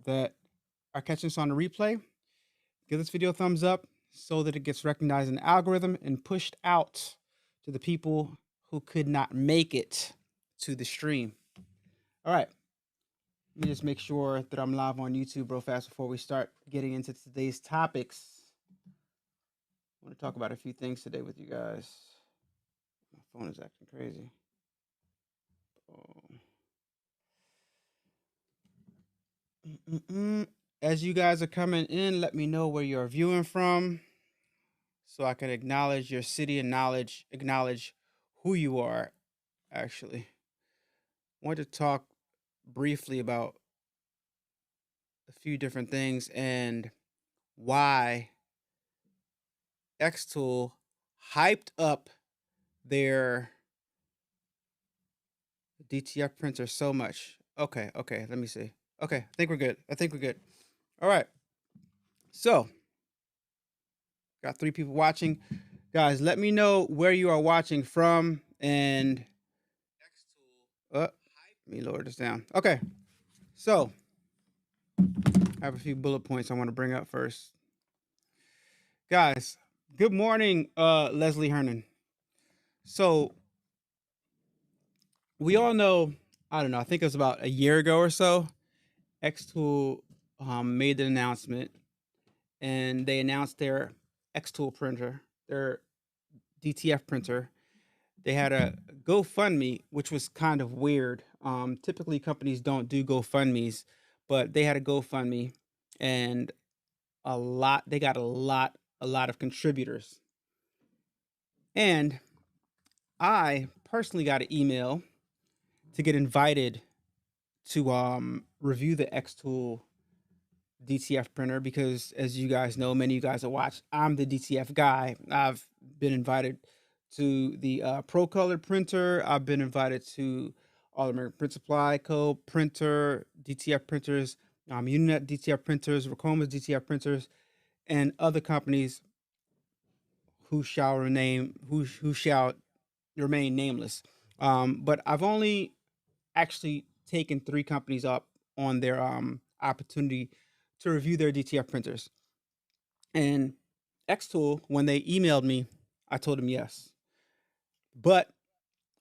that are catching us on the replay, give this video a thumbs up so that it gets recognized in the algorithm and pushed out to the people who could not make it to the stream. All right. Let me just make sure that I'm live on YouTube real fast before we start getting into today's topics. I want to talk about a few things today with you guys. My phone is acting crazy. As you guys are coming in, let me know where you're viewing from so I can acknowledge your city and acknowledge who you are, actually. I want to talk briefly about a few different things and why Xtool hyped up their DTF printer so much. Okay, let me see. Okay, I think we're good. All right. So, got 3 people watching. Guys, let me know where you are watching from and let me lower this down. Okay. So, I have a few bullet points I want to bring up first. Guys, good morning, Leslie Hernan. So, we all know, I don't know, I think it was about a year ago or so, Xtool made an announcement, and they announced their Xtool printer, their DTF printer. They had a GoFundMe, which was kind of weird. Typically, companies don't do GoFundMes, but they had a GoFundMe, and they got a lot of contributors. And I personally got an email to get invited to review the Xtool DTF printer because, as you guys know, many of you guys have watched, I'm the DTF guy. I've been invited to the Pro Color printer. I've been invited to All American Print Supply Co. printer, DTF printers, Uninet DTF printers, Ricoma's DTF printers, and other companies who shall remain nameless. But I've only actually taken 3 companies up on their opportunity to review their DTF printers. And Xtool, when they emailed me, I told them yes. But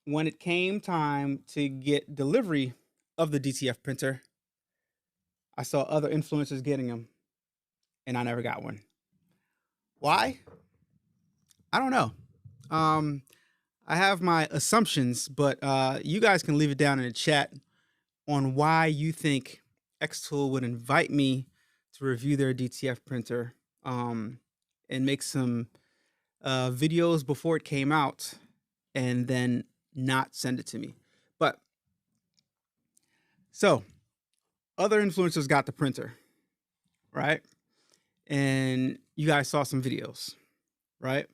when it came time to get delivery of the DTF printer, I saw other influencers getting them, and I never got one. Why? I don't know. I have my assumptions, but you guys can leave it down in the chat on why you think Xtool would invite me to review their DTF printer and make some videos before it came out and then not send it to me. But so other influencers got the printer, right? And you guys saw some videos, right?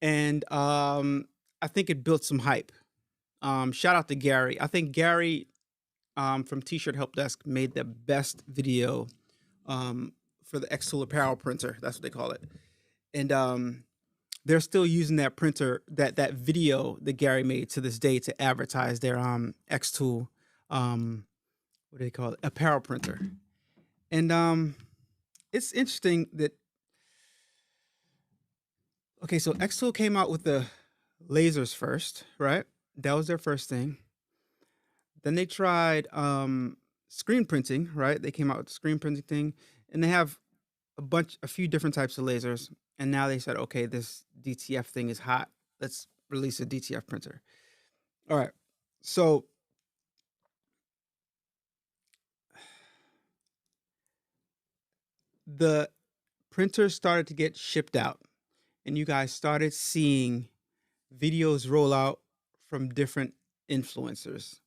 And I think it built some hype. Shout out to Gary. I think Gary from T-Shirt Help Desk made the best video for the Xtool apparel printer. That's what they call it. And they're still using that printer, that video that Gary made to this day to advertise their Xtool, what do they call it? Apparel printer. And it's interesting that, okay, so Xtool came out with the lasers first, right? That was their first thing. Then they tried screen printing, right? They came out with the screen printing thing, and they have a few different types of lasers. And now they said, okay, this DTF thing is hot. Let's release a DTF printer. All right. So the printers started to get shipped out, and you guys started seeing videos roll out from different influencers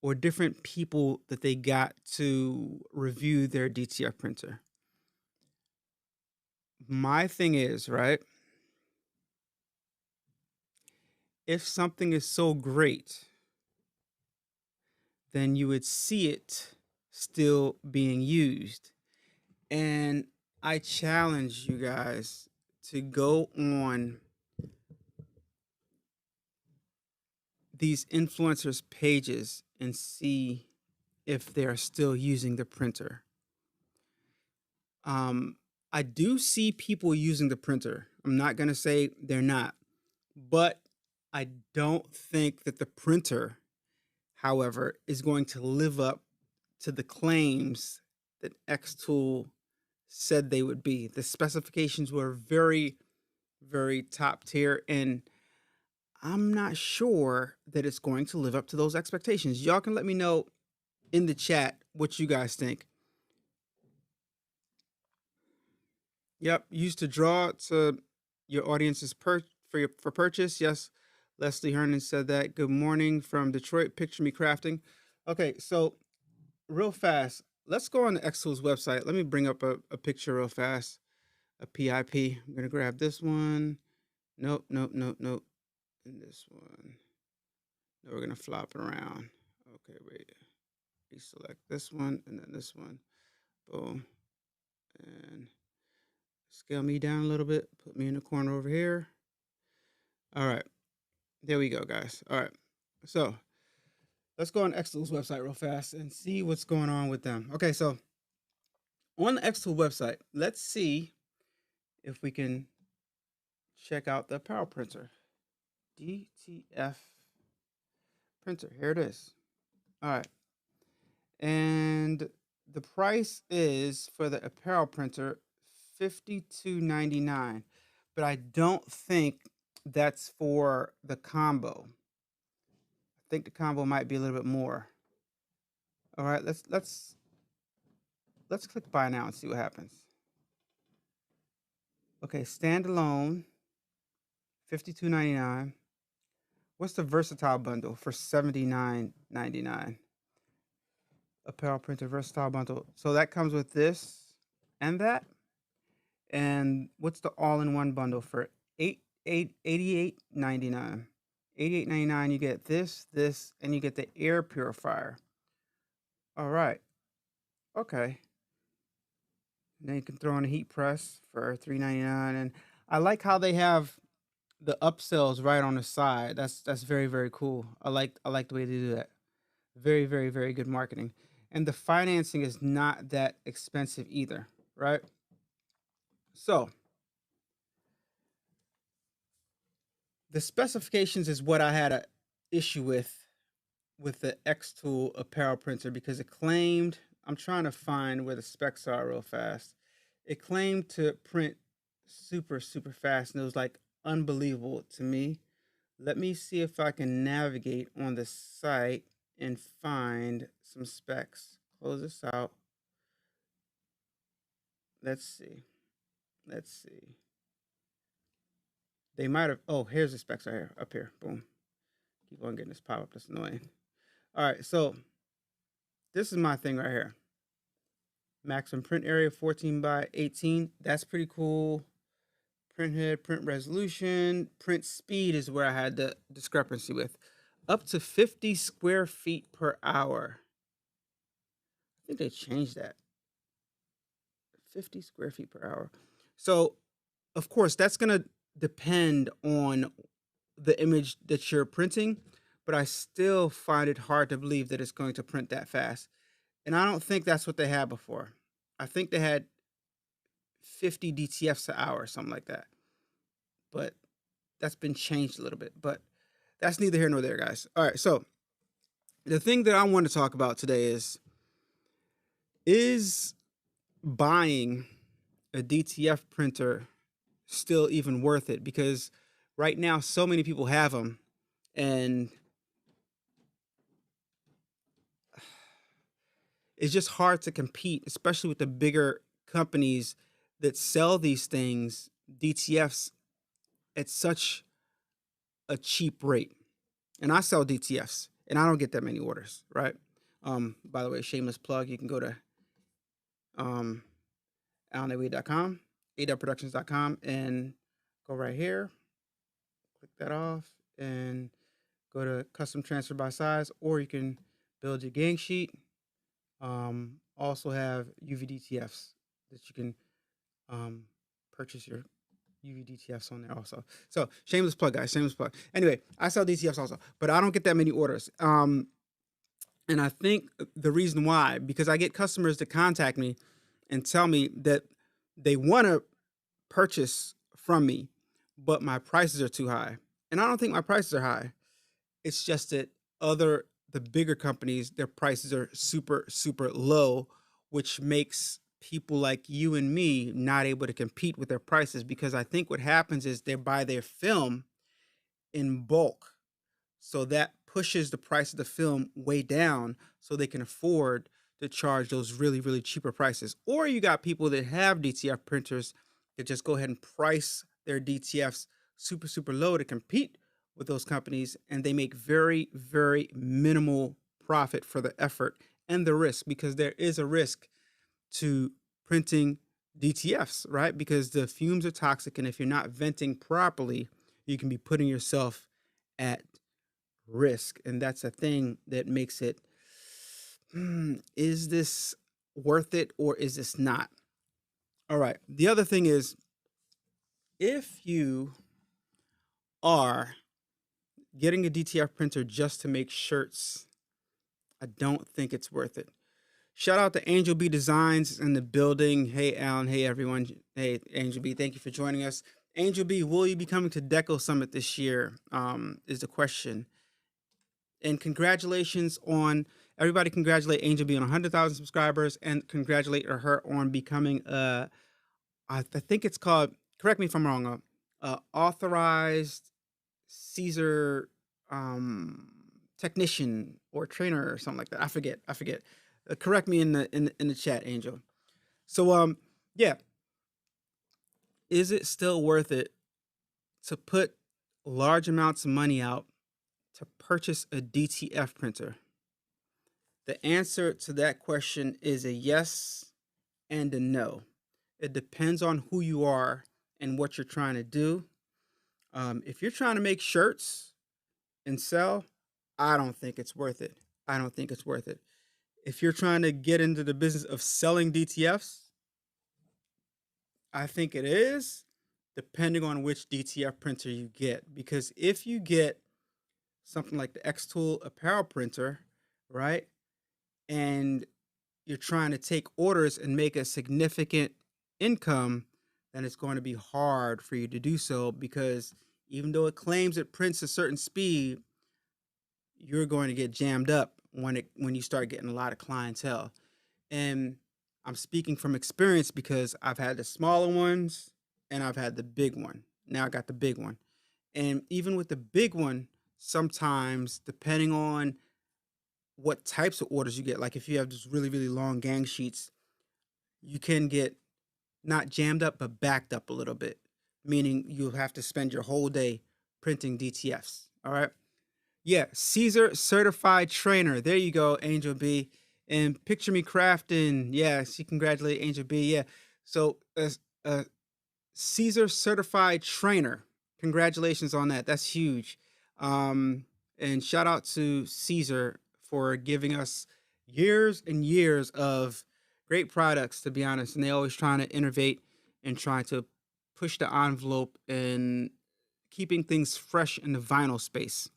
or different people that they got to review their DTF printer. My thing is, right, if something is so great, then you would see it still being used. And I challenge you guys to go on these influencers' pages and see if they're still using the printer. I do see people using the printer. I'm not going to say they're not, but I don't think that the printer, however, is going to live up to the claims that Xtool said they would be. The specifications were very, very top tier, and I'm not sure that it's going to live up to those expectations. Y'all can let me know in the chat what you guys think. Yep, used to draw to your audience's for purchase. Yes, Leslie Hernan said that. Good morning from Detroit. Picture me crafting. Okay, so real fast, let's go on the Xtool's website. Let me bring up a picture real fast. A PIP. I'm gonna grab this one. Nope, nope, nope, nope. And this one. No, we're gonna flop it around. Okay, wait. Deselect this one and then this one. Boom. And scale me down a little bit. Put me in the corner over here. All right. There we go, guys. All right. So let's go on Xtool's website real fast and see what's going on with them. Okay, so on the Xtool website, let's see if we can check out the apparel printer. DTF printer. Here it is. All right. And the price is for the apparel printer $52.99. But I don't think that's for the combo. I think the combo might be a little bit more. All right, let's click buy now and see what happens. Okay, standalone, $52.99. What's the versatile bundle for $79.99? Apparel printer versatile bundle. So that comes with this and that. And what's the all-in-one bundle for $88.99? $88.99. You get this, and you get the air purifier. All right. Okay. And then you can throw in a heat press for $3.99. And I like how they have the upsells right on the side. That's very, very cool. I like the way they do that. Very, very, very good marketing. And the financing is not that expensive either, right? So the specifications is what I had an issue with the Xtool apparel printer, because it claimed, I'm trying to find where the specs are real fast. It claimed to print super, super fast, and it was like unbelievable to me. Let me see if I can navigate on the site and find some specs. Close this out. Let's see. They might have, oh, here's the specs right here, up here. Boom. Keep on getting this pop up. That's annoying. All right, so this is my thing right here. Maximum print area 14 by 18. That's pretty cool. Print head, print resolution, print speed is where I had the discrepancy with. Up to 50 square feet per hour. I think they changed that. 50 square feet per hour. So, of course, that's going to depend on the image that you're printing, but I still find it hard to believe that it's going to print that fast. And I don't think that's what they had before. I think they had 50 DTFs an hour or something like that. But that's been changed a little bit. But that's neither here nor there, guys. All right, so the thing that I want to talk about today is buying a DTF printer still even worth it? Because right now, so many people have them, and it's just hard to compete, especially with the bigger companies that sell these things, DTFs, at such a cheap rate. And I sell DTFs, and I don't get that many orders, right? By the way, shameless plug, you can go to AlanAway.com, A-Dubb and go right here, click that off, and go to custom transfer by size, or you can build your gang sheet. Also have UV DTFs that you can purchase your UV DTFs on there also. So shameless plug, guys, shameless plug. Anyway, I sell DTFs also, but I don't get that many orders. And I think the reason why, because I get customers to contact me and tell me that they want to purchase from me, but my prices are too high. And I don't think my prices are high. It's just that the bigger companies, their prices are super, super low, which makes people like you and me not able to compete with their prices, because I think what happens is they buy their film in bulk. So that pushes the price of the film way down so they can afford to charge those really, really cheaper prices. Or you got people that have DTF printers that just go ahead and price their DTFs super, super low to compete with those companies, and they make very, very minimal profit for the effort and the risk, because there is a risk to printing DTFs, right? Because the fumes are toxic, and if you're not venting properly, you can be putting yourself at risk. And that's a thing that makes it, is this worth it or is this not? All right. The other thing is, if you are getting a DTF printer just to make shirts, I don't think it's worth it. Shout out to Angel B Designs in the building. Hey, Alan. Hey, everyone. Hey, Angel B. Thank you for joining us. Angel B, will you be coming to Deco Summit this year? Is the question. And congratulations on everybody. Congratulate Angel B on 100,000 subscribers, and congratulate her on becoming I think it's called, correct me if I'm wrong, authorized Caesar technician or trainer or something like that. I forget. Correct me in the chat, Angel. So yeah, is it still worth it to put large amounts of money out to purchase a DTF printer? The answer to that question is a yes and a no. It depends on who you are and what you're trying to do. If you're trying to make shirts and sell, I don't think it's worth it. I don't think it's worth it. If you're trying to get into the business of selling DTFs, I think it is, depending on which DTF printer you get. Because if you get something like the Xtool apparel printer, right, and you're trying to take orders and make a significant income, then it's going to be hard for you to do so, because even though it claims it prints a certain speed, you're going to get jammed up when you start getting a lot of clientele. And I'm speaking from experience, because I've had the smaller ones and I've had the big one. Now I got the big one. And even with the big one, sometimes depending on what types of orders you get, like if you have just really, really long gang sheets, you can get not jammed up, but backed up a little bit, meaning you'll have to spend your whole day printing DTFs. All right. Yeah. Caesar certified trainer. There you go, Angel B. And Picture Me Crafting. Yeah. She congratulated Angel B. Yeah. So, Caesar certified trainer. Congratulations on that. That's huge. And shout out to Caesar for giving us years and years of great products, to be honest. And they always trying to innovate and trying to push the envelope and keeping things fresh in the vinyl space.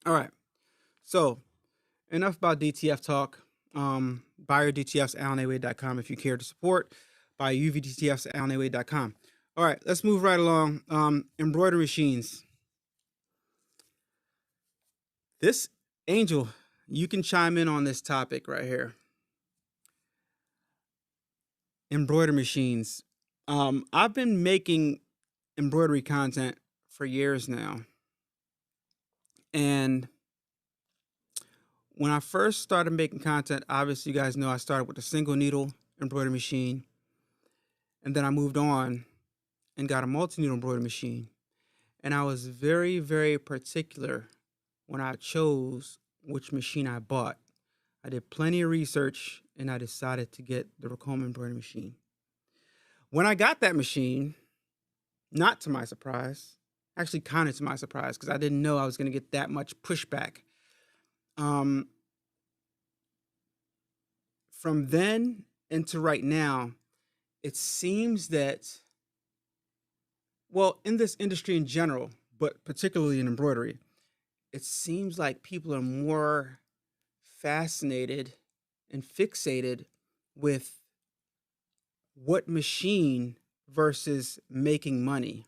All right. So enough about DTF talk. Buy your DTFs at AlanAway.com if you care to support. Buy UV DTFs at AlanAway.com. All right, let's move right along. Embroidery machines. This, Angel, you can chime in on this topic right here. Embroidery machines. I've been making embroidery content for years now. And when I first started making content, obviously you guys know I started with a single needle embroidery machine. And then I moved on and got a multi-needle embroidery machine. And I was very, very particular when I chose which machine I bought. I did plenty of research and I decided to get the Ricoma embroidery machine. When I got that machine, not to my surprise, actually kind of to my surprise, because I didn't know I was going to get that much pushback. From then into right now, it seems that, well, in this industry in general, but particularly in embroidery, it seems like people are more fascinated and fixated with what machine versus making money.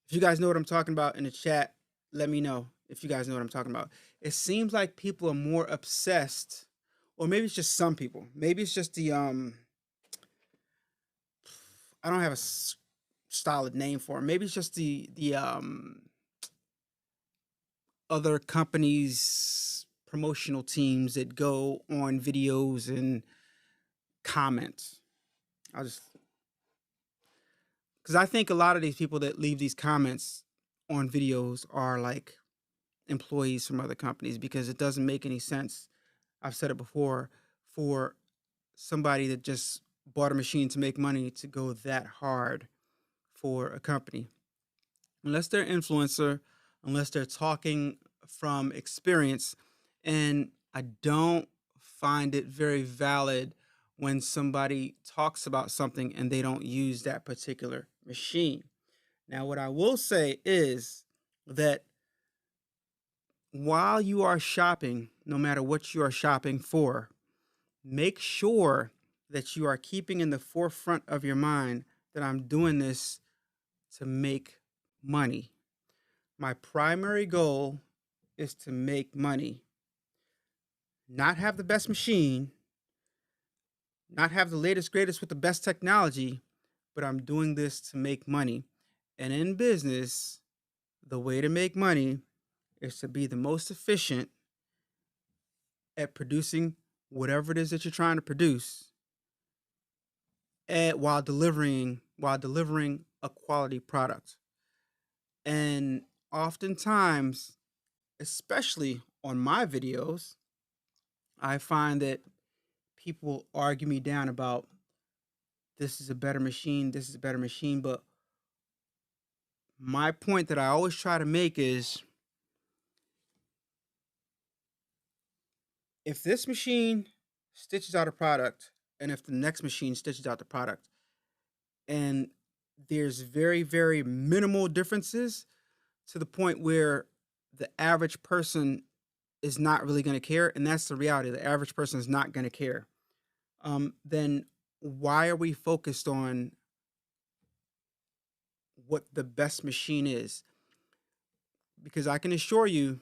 If you guys know what I'm talking about in the chat, let me know if you guys know what I'm talking about. It seems like people are more obsessed, or maybe it's just some people. Maybe it's just the I don't have a solid name for it. Maybe it's just the other companies' promotional teams that go on videos and comment. I'll just, because I think a lot of these people that leave these comments on videos are like employees from other companies, because it doesn't make any sense. I've said it before, for somebody that just bought a machine to make money to go that hard for a company. Unless they're an influencer, unless they're talking from experience. And I don't find it very valid when somebody talks about something and they don't use that particular machine. Now, what I will say is that while you are shopping, no matter what you are shopping for, make sure that you are keeping in the forefront of your mind that I'm doing this to make money. My primary goal is to make money, not have the best machine, not have the latest, greatest with the best technology, but I'm doing this to make money. And in business, the way to make money is to be the most efficient at producing whatever it is that you're trying to produce, while delivering a quality product. And oftentimes, especially on my videos, I find that people argue me down about this is a better machine, this is a better machine. But my point that I always try to make is, if this machine stitches out a product, and if the next machine stitches out the product, and there's very, very minimal differences to the point where the average person is not really going to care, and that's the reality, the average person is not going to care, then why are we focused on what the best machine is? Because I can assure you,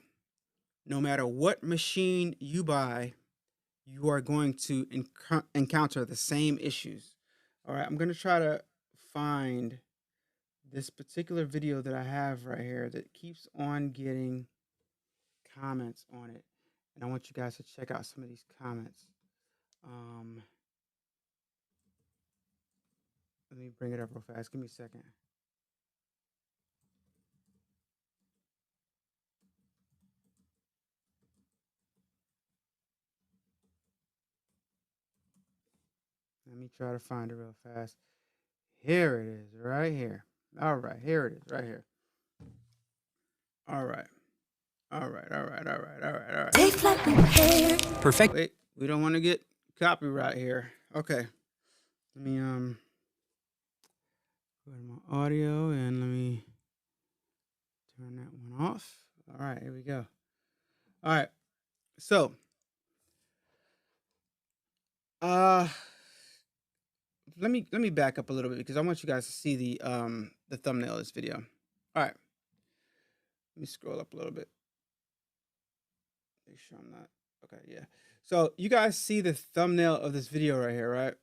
no matter what machine you buy, you are going to encounter the same issues. All right, I'm going to try to find this particular video that I have right here that keeps on getting comments on it. And I want you guys to check out some of these comments. Let me bring it up real fast. Give me a second. Let me try to find it real fast. Here it is, right here. All right, here it is, right here. All right. All right. Take flight repair. Perfect. Wait, we don't want to get copyright here. Okay. Let me go to my audio and let me turn that one off. All right, here we go. All right. So, let me back up a little bit, because I want you guys to see the thumbnail of this video. All right. Let me scroll up a little bit. Make sure I'm not. Okay, yeah. So you guys see the thumbnail of this video right here, right?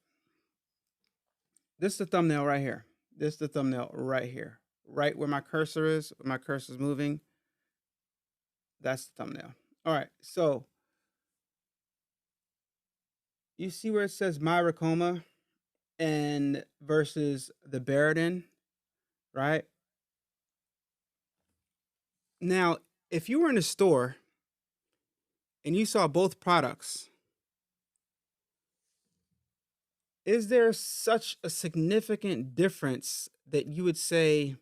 This is the thumbnail right here. This is the thumbnail right here. Right where my cursor is, where my cursor is moving. That's the thumbnail. All right, so you see where it says my Ricoma and versus the Barudan, right? Now, if you were in a store and you saw both products, is there such a significant difference that you would say,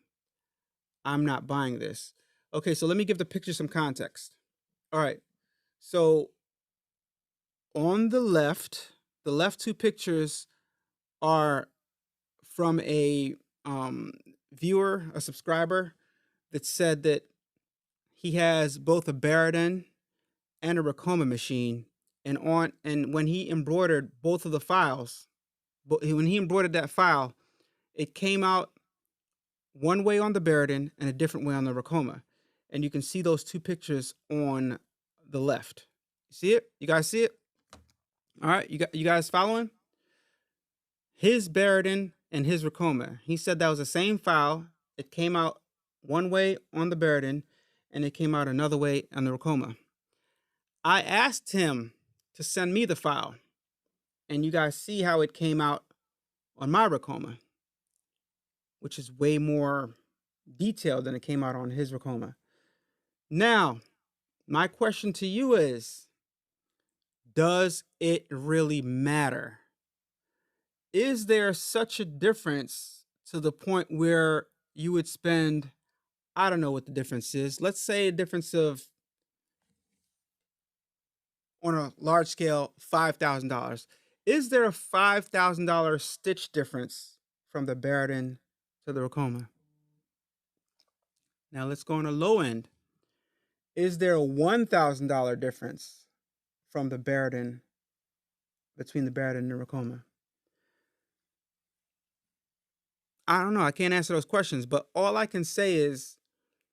I'm not buying this? Okay, so let me give the picture some context. All right, so on the left two pictures are from a viewer, a subscriber, that said that he has both a Barudan and a Ricoma machine. And when he embroidered both of the files, but when he embroidered that file, it came out one way on the Barudan and a different way on the Ricoma. And you can see those two pictures on the left. See it? You guys see it? All right, you guys following? His Barudan and his Ricoma. He said that was the same file. It came out one way on the Barudan and it came out another way on the Ricoma. I asked him to send me the file, and you guys see how it came out on my Ricoma, which is way more detailed than it came out on his Ricoma. Now, my question to you is, does it really matter? Is there such a difference to the point where you would spend, I don't know what the difference is. Let's say a difference of, on a large scale, $5,000. Is there a $5,000 stitch difference from the Barudan to the Ricoma? Now let's go on a low end. Is there a $1,000 difference from the Barudan, between the Barudan and the Ricoma? I don't know. I can't answer those questions, but all I can say is,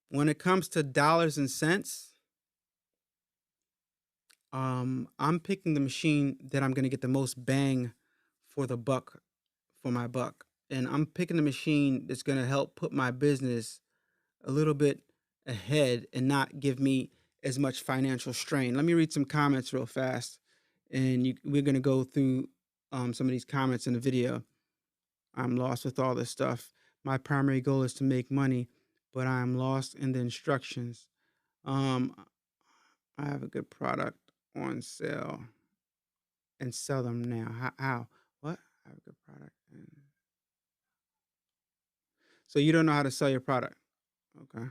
when it comes to dollars and cents, I'm picking the machine that I'm going to get the most bang for the buck, for my buck. And I'm picking the machine that's going to help put my business a little bit ahead and not give me as much financial strain. Let me read some comments real fast. And we're going to go through some of these comments in the video. I'm lost with all this stuff. My primary goal is to make money, but I am lost in the instructions. I have a good product on sale and sell them now. How? What? I have a good product. So you don't know how to sell your product. Okay.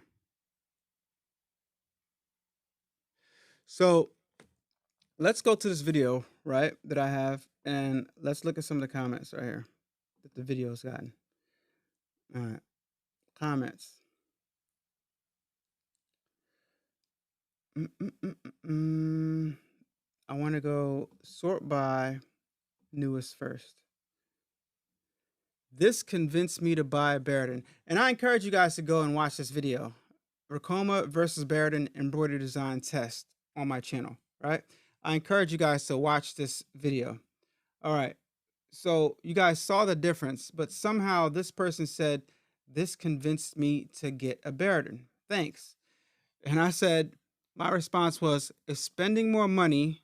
So let's go to this video, right, that I have, and let's look at some of the comments right here that the video's gotten. All right. Comments. I want to go sort by newest first. This convinced me to buy a Barudan. And I encourage you guys to go and watch this video. Ricoma versus Barudan embroidery design test on my channel, right? I encourage you guys to watch this video. All right. So you guys saw the difference, but somehow this person said, this convinced me to get a Barudan. Thanks. And I said, my response was, if spending more money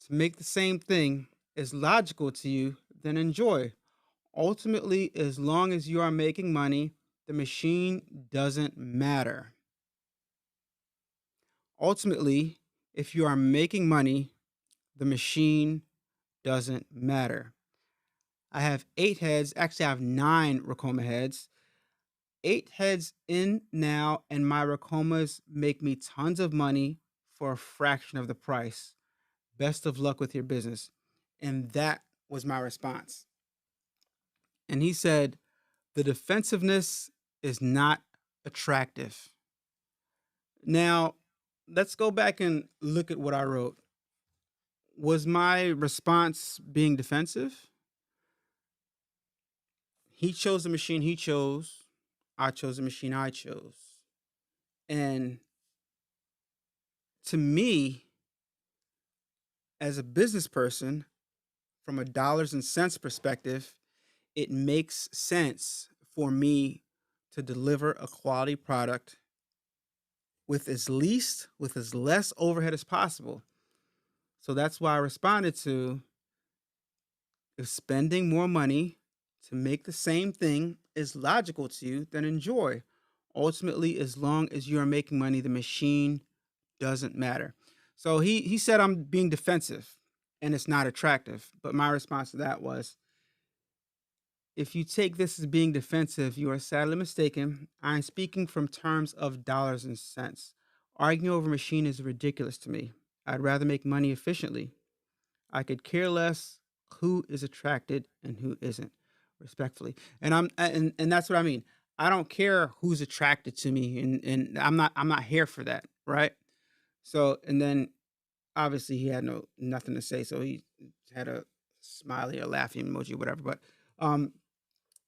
to make the same thing is logical to you, then enjoy. Ultimately, as long as you are making money, the machine doesn't matter. Ultimately, if you are making money, the machine doesn't matter. I have 8 heads. Actually, I have 9 Ricoma heads. 8 heads in now, and my Ricomas make me tons of money for a fraction of the price. Best of luck with your business. And that was my response. And he said, the defensiveness is not attractive. Now, let's go back and look at what I wrote. Was my response being defensive? He chose the machine he chose. I chose the machine I chose. And to me, as a business person, from a dollars and cents perspective, it makes sense for me to deliver a quality product with as less overhead as possible. So that's why I responded to, if spending more money to make the same thing is logical to you, then enjoy. Ultimately, as long as you are making money, the machine doesn't matter. So he said I'm being defensive and it's not attractive. But my response to that was, if you take this as being defensive, you are sadly mistaken. I'm speaking from terms of dollars and cents. Arguing over a machine is ridiculous to me. I'd rather make money efficiently. I could care less who is attracted and who isn't, respectfully. And that's what I mean. I don't care who's attracted to me, and I'm not here for that, right? So, and then obviously he had nothing to say, so he had a smiley or laughing emoji, whatever. But um,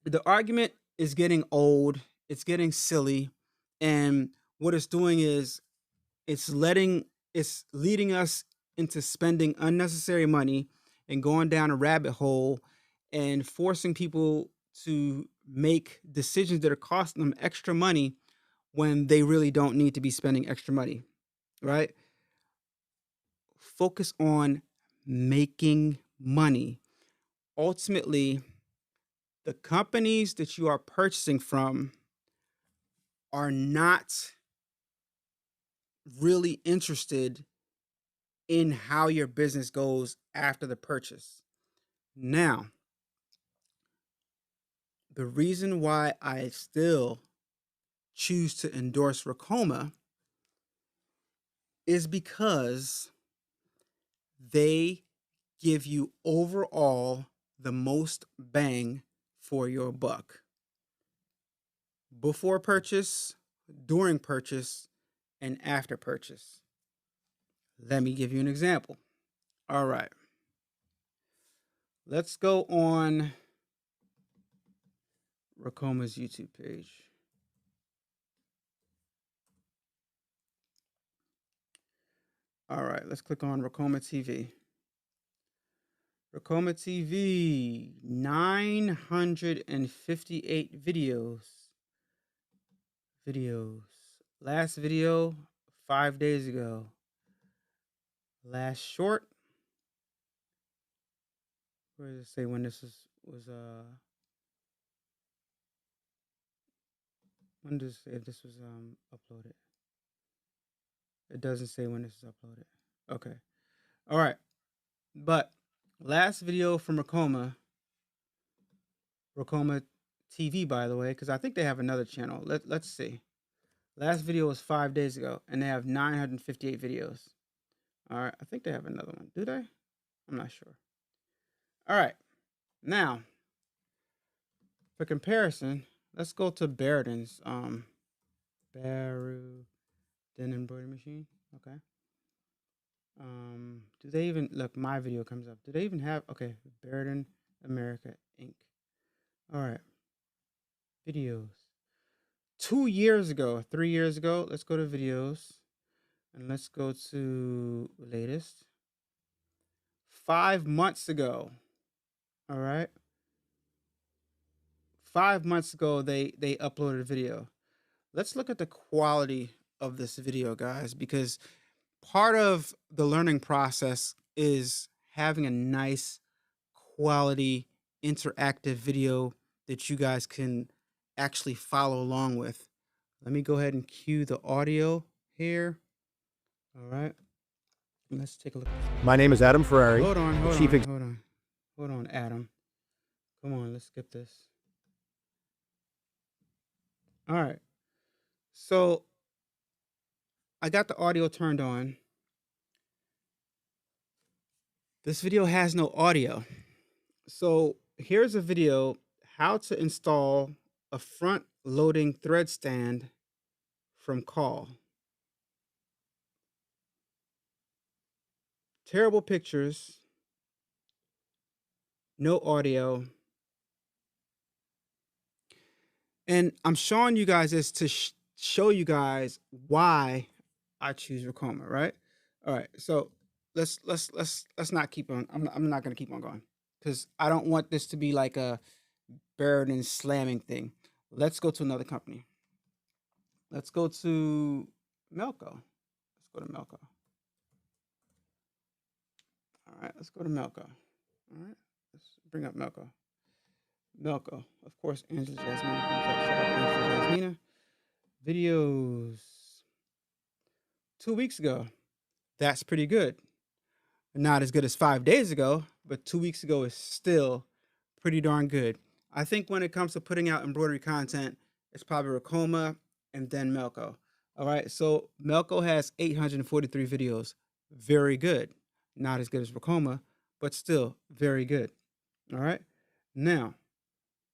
the argument is getting old. It's getting silly, and what it's doing is it's leading us into spending unnecessary money and going down a rabbit hole and forcing people to make decisions that are costing them extra money when they really don't need to be spending extra money, right? Focus on making money. Ultimately, the companies that you are purchasing from are not really interested in how your business goes after the purchase. Now, the reason why I still choose to endorse Ricoma is because they give you overall the most bang for your buck. Before purchase, during purchase, and after purchase. Let me give you an example. All right. Let's go on Ricoma's YouTube page. All right, let's click on Ricoma TV. Ricoma TV, 958 videos. Last video, 5 days ago. Last short, where does it say when this when does it say if this was uploaded? It doesn't say when this is uploaded. Okay. All right. But last video from Ricoma TV, by the way, because I think they have another channel. Let's see. Last video was 5 days ago, and they have 958 videos. All right. I think they have another one. Do they? I'm not sure. All right. Now, for comparison, let's go to Barudan's Barudan embroidery machine. Okay. Do they even look? My video comes up. Do they even have? Okay, Barudan America Inc. All right. Videos. 2 years ago, 3 years ago. Let's go to videos, and let's go to latest. 5 months ago. All right. 5 months ago, they uploaded a video. Let's look at the quality of this video, guys, because part of the learning process is having a nice quality interactive video that you guys can actually follow along with. Let me go ahead and cue the audio here. All right. Let's take a look. My name is Adam Ferrari. Hold on, Adam. Come on, let's skip this. All right. So I got the audio turned on. This video has no audio. So here's a video how to install a front loading thread stand from Call. Terrible pictures, no audio. And I'm showing you guys this to show you guys why I choose Ricoma, right? All right, so let's not keep on. I'm not gonna keep on going because I don't want this to be like a Barudan slamming thing. Let's go to another company. Let's go to Melco. Let's go to Melco. All right, let's go to Melco. All right, let's bring up Melco. Melco, of course, Angela Jasmina. Videos 2 weeks ago. That's pretty good. Not as good as 5 days ago, but 2 weeks ago is still pretty darn good. I think when it comes to putting out embroidery content, it's probably Ricoma and then Melco. All right, so Melco has 843 videos. Very good. Not as good as Ricoma, but still very good. All right, now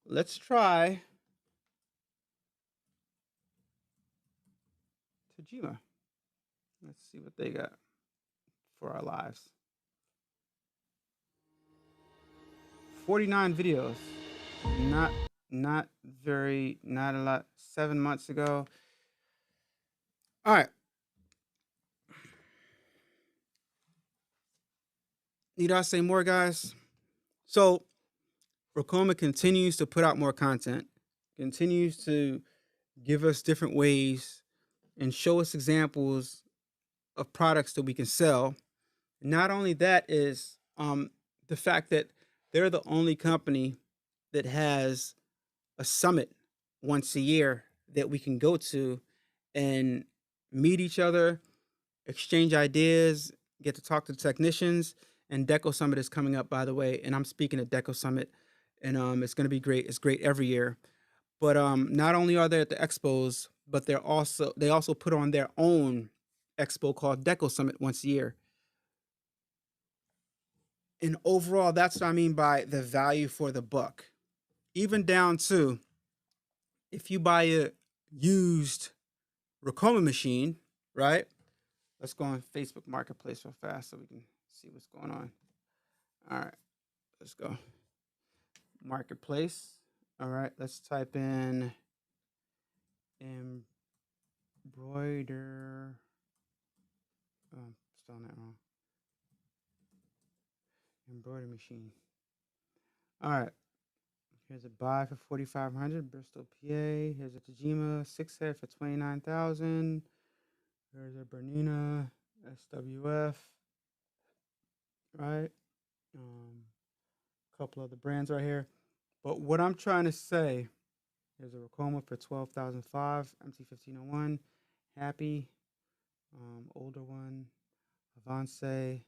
let's try Tajima. Let's see what they got for our lives. 49 videos. Not a lot. 7 months ago. All right. Need I say more, guys? So Ricoma continues to put out more content, continues to give us different ways and show us examples of products that we can sell. Not only that is the fact that they're the only company that has a summit once a year that we can go to and meet each other, exchange ideas, get to talk to the technicians. And Deco Summit is coming up, by the way, and I'm speaking at Deco Summit, and it's going to be great. It's great every year. But not only are they at the expos, but they also put on their own expo called Deco Summit once a year. And overall, that's what I mean by the value for the buck. Even down to if you buy a used Ricoma machine, right? Let's go on Facebook Marketplace real fast so we can see what's going on. All right, let's go. Marketplace. All right, let's type in embroider. Oh, I'm spelling that wrong. Embroidery machine. All right. Here's a buy for $4,500, Bristol, PA. Here's a Tajima 6-head for $29,000. There's a Bernina SWF. Right. A couple other brands right here. But what I'm trying to say, here's a Ricoma for $12,500, MT1501, Happy, older one, Avance, $16,000,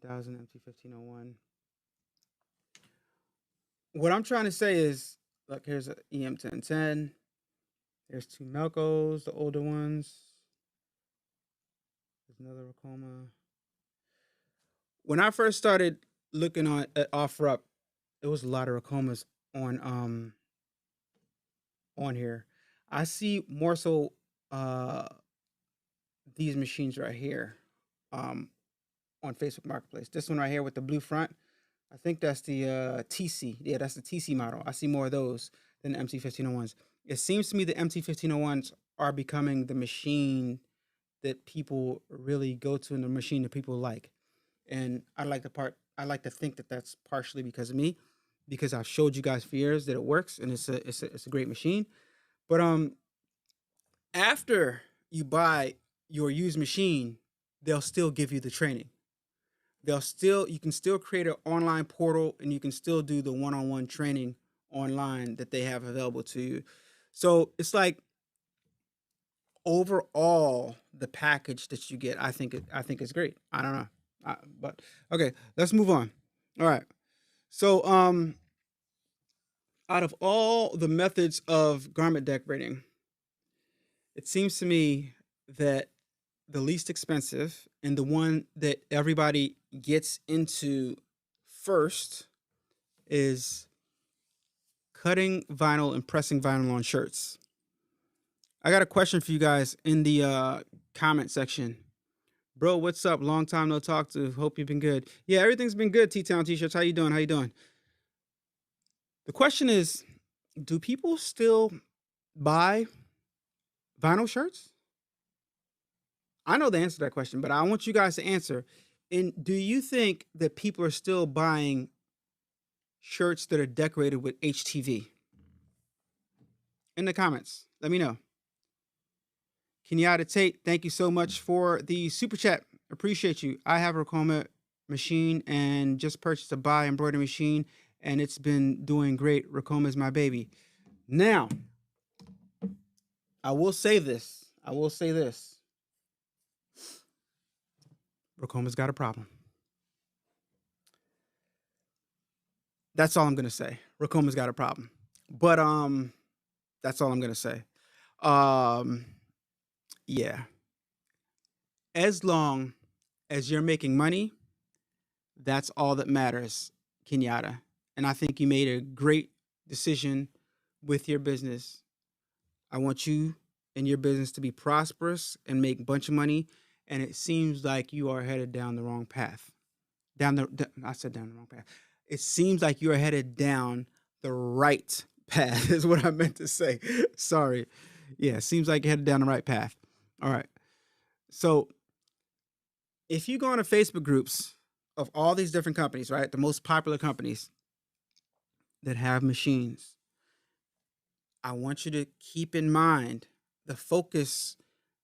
MT1501. What I'm trying to say is, look, here's an EM1010. There's two Melcos, the older ones. There's another Ricoma. When I first started looking at OfferUp, there was a lot of Ricomas on here. I see more so these machines right here on Facebook Marketplace. This one right here with the blue front, I think that's the TC. Yeah, that's the TC model. I see more of those than the MT1501s. It seems to me the MT1501s are becoming the machine that people really go to and the machine that people like. And I like to think that that's partially because of me, because I've showed you guys for years that it works and it's a great machine. But after you buy your used machine, they'll still give you the training. You can still create an online portal and you can still do the one-on-one training online that they have available to you. So it's like overall the package that you get, I think it's great. I don't know. But okay, let's move on. All right. So out of all the methods of garment decorating, it seems to me that the least expensive and the one that everybody gets into first is cutting vinyl and pressing vinyl on shirts. I got a question for you guys in the comment section. Bro, what's up? Long time no talk to. Hope you've been good. Yeah, everything's been good, T-Town T-shirts. How you doing? The question is, do people still buy vinyl shirts? I know the answer to that question, but I want you guys to answer. And do you think that people are still buying shirts that are decorated with HTV? In the comments, let me know. Kenyatta Tate, thank you so much for the super chat. Appreciate you. I have a Ricoma machine and just purchased a buy embroidery machine, and it's been doing great. Ricoma is my baby. Now, I will say this. Ricoma's got a problem. That's all I'm going to say. Ricoma's got a problem. But that's all I'm going to say. Yeah. As long as you're making money, that's all that matters, Kenyatta. And I think you made a great decision with your business. I want you and your business to be prosperous and make a bunch of money. and it seems like you are headed down the wrong path. I said down the wrong path. It seems like you are headed down the right path is what I meant to say. Sorry. Yeah, it seems like you're headed down the right path. All right. So if you go on to Facebook groups of all these different companies, right, the most popular companies that have machines, I want you to keep in mind the focus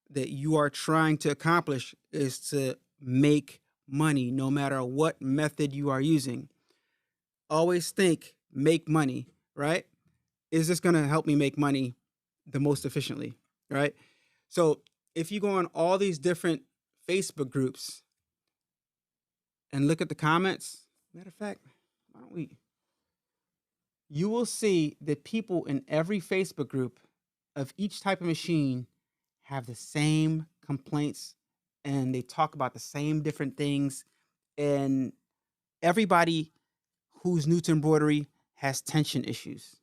that you are trying to accomplish is to make money no matter what method you are using. Always think, make money, right? Is this going to help me make money the most efficiently, right? So if you go on all these different Facebook groups and look at the comments, matter of fact, why don't we? You will see that people in every Facebook group of each type of machine have the same complaints and they talk about the same different things. And everybody who's new to embroidery has tension issues.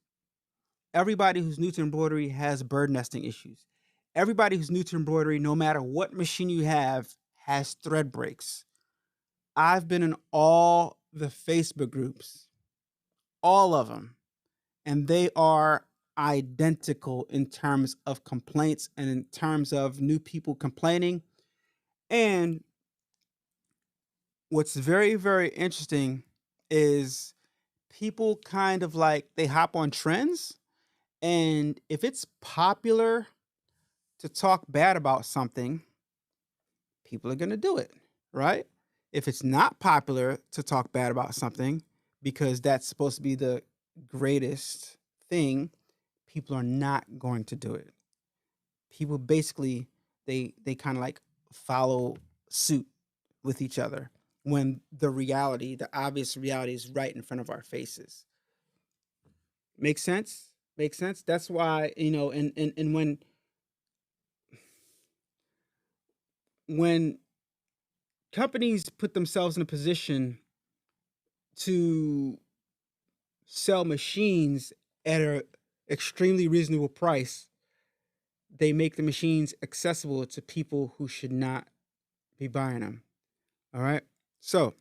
Everybody who's new to embroidery has bird nesting issues. Everybody who's new to embroidery, no matter what machine you have, has thread breaks. I've been in all the Facebook groups, all of them, and they are identical in terms of complaints and in terms of new people complaining. And what's very, very interesting is people kind of like they hop on trends. And if it's popular to talk bad about something, people are going to do it, right? If it's not popular to talk bad about something because that's supposed to be the greatest thing, people are not going to do it. People basically, they kind of like follow suit with each other when the reality, the obvious reality is right in front of our faces. Make sense? Make sense? That's why, and when companies put themselves in a position to sell machines at an extremely reasonable price, they make the machines accessible to people who should not be buying them. All right. So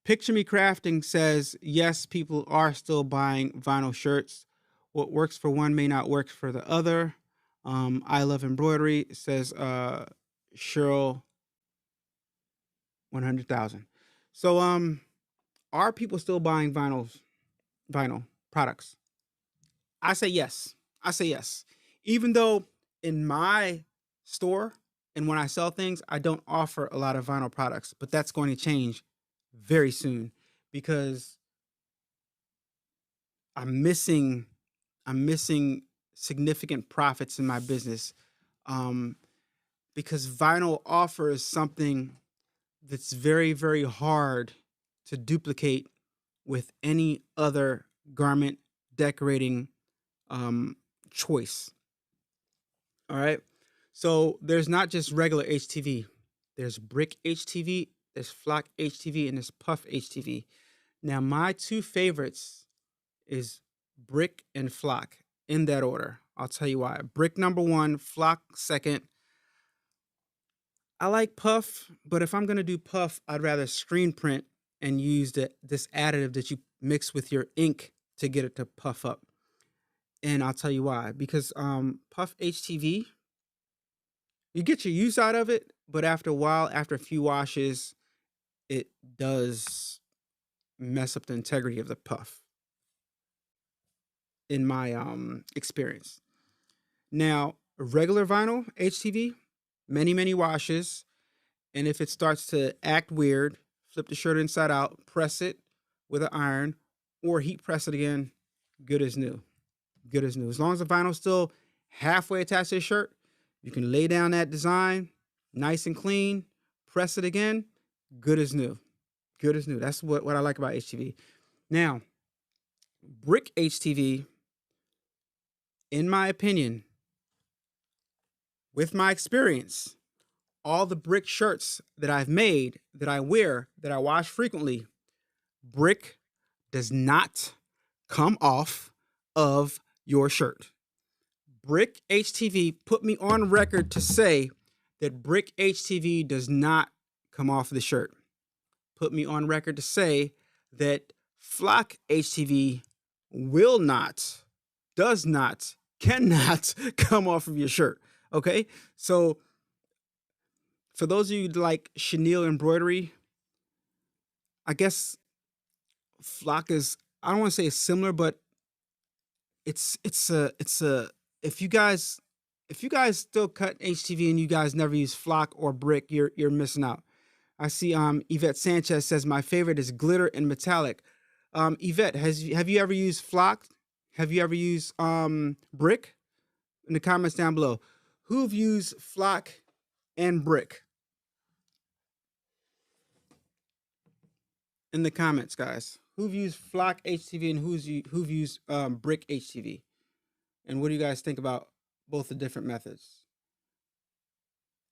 Picture Me Crafting says, yes, people are still buying vinyl shirts. What works for one may not work for the other. I Love Embroidery says, Cheryl 100,000. So, are people still buying vinyl products? I say yes. I say yes. Even though in my store and when I sell things, I don't offer a lot of vinyl products, but that's going to change very soon because I'm missing significant profits in my business because vinyl offers something that's very, very hard to duplicate with any other garment decorating choice. All right. So there's not just regular HTV. There's brick HTV, there's flock HTV, and there's puff HTV. Now, my two favorites is brick and flock in that order. I'll tell you why. Brick number one, flock second. I like puff, but if I'm going to do puff, I'd rather screen print and use this additive that you mix with your ink to get it to puff up. And I'll tell you why. Because puff HTV, you get your use out of it, but after a while, after a few washes, it does mess up the integrity of the puff, in my experience. Now, regular vinyl HTV, many, many washes. And if it starts to act weird, flip the shirt inside out, press it with an iron, or heat press it again, good as new. Good as new. As long as the vinyl's still halfway attached to the shirt, you can lay down that design, nice and clean, press it again, good as new. Good as new. That's what I like about HTV. Now, brick HTV, in my opinion, with my experience, all the brick shirts that I've made, that I wear, that I wash frequently, brick does not come off of your shirt. Brick HTV put me on record to say that Brick HTV does not come off the shirt. Put me on record to say that Flock HTV will not, does not, cannot come off of your shirt. Okay? So for those of you like chenille embroidery, I guess Flock is, I don't want to say it's similar, but it's a if you guys still cut HTV and you guys never use Flock or Brick, you're missing out. I see Yvette Sanchez says my favorite is glitter and metallic. Yvette, have you ever used Flock? Have you ever used Brick? In the comments down below, who've used Flock and Brick? In the comments, guys, who've used Flock HTV and who've used Brick HTV? And what do you guys think about both the different methods?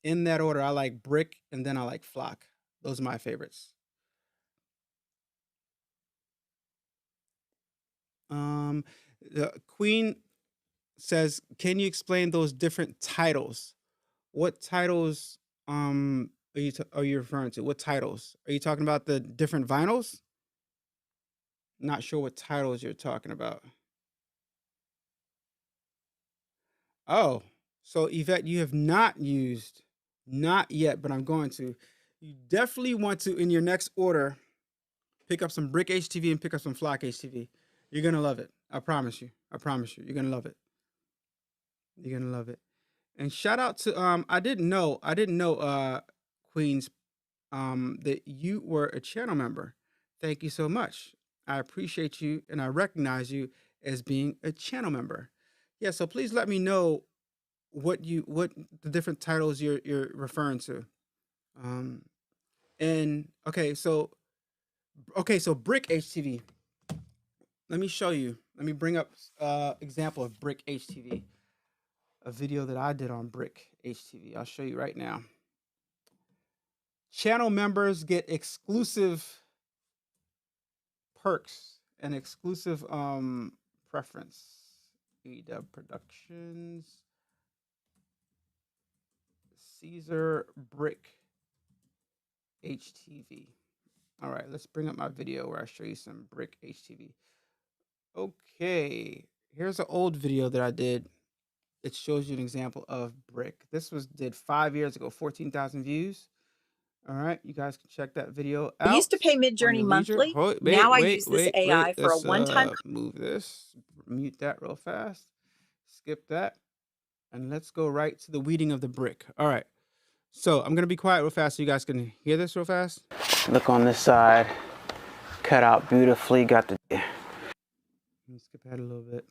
In that order, I like Brick and then I like Flock. Those are my favorites. The Queen says, can you explain those different titles? What titles are you referring to? What titles? Are you talking about the different vinyls? Not sure what titles you're talking about. Oh, so Yvette, you have not used, not yet, but I'm going to. You definitely want to, in your next order, pick up some Brick HTV and pick up some Flock HTV. You're going to love it. I promise you. I promise you. You're going to love it. You're going to love it. And shout out to, I didn't know, Queens, that you were a channel member. Thank you so much. I appreciate you and I recognize you as being a channel member. Yeah, so please let me know what the different titles you're referring to. And okay, so Brick HTV. Let me show you. Let me bring up example of Brick HTV. A video that I did on Brick HTV. I'll show you right now. Channel members get exclusive perks and exclusive preference. A-Dubb Productions, Caesar Brick HTV. All right, let's bring up my video where I show you some Brick HTV. Okay, here's an old video that I did. It shows you an example of Brick. This was did 5 years ago, 14,000 views. All right, you guys can check that video out. I used to pay Midjourney monthly. Now I use this AI for a one-time. Move this, mute that real fast, skip that, and let's go right to the weeding of the brick. All right, so I'm gonna be quiet real fast so you guys can hear this real fast. Look on this side, cut out beautifully. Got the. Let me skip ahead a little bit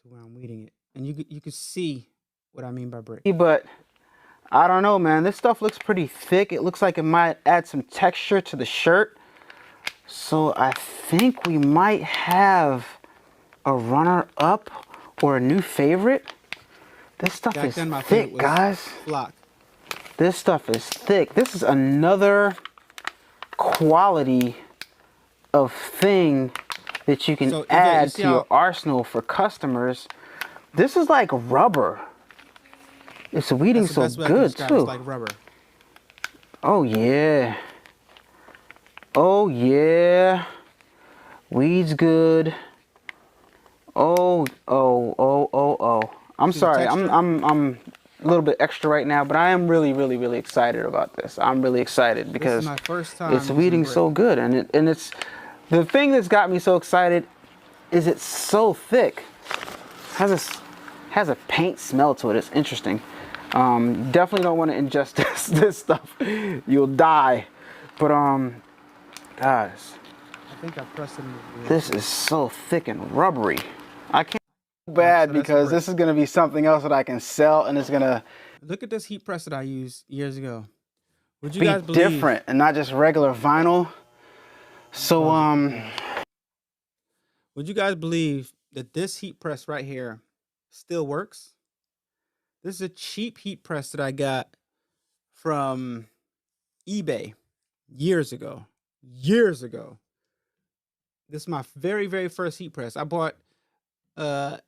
to where I'm weeding it, and you can see what I mean by brick. But I don't know, man. This stuff looks pretty thick. It looks like it might add some texture to the shirt. So I think we might have a runner-up or a new favorite. This stuff is thick, guys. Flock. This stuff is thick. This is another quality of thing that you can add to your arsenal for customers. This is like rubber. It's weeding so good too. It's like rubber. Oh yeah. Oh yeah. Weeds good. Oh. I'm sorry. I'm a little bit extra right now, but I am really excited about this. I'm really excited because this is my first time it's weeding so good, and it's the thing that's got me so excited is it's so thick. Has a paint smell to it. It's interesting. Definitely don't want to ingest this stuff. You'll die. But guys, I think I pressed it. This is so thick and rubbery. I can't feel bad because this is gonna be something else that I can sell, and it's gonna look at this heat press that I used years ago. Would you guys believe different and not just regular vinyl? So would you guys believe that this heat press right here still works? This is a cheap heat press that I got from eBay years ago. This is my very first heat press. I bought a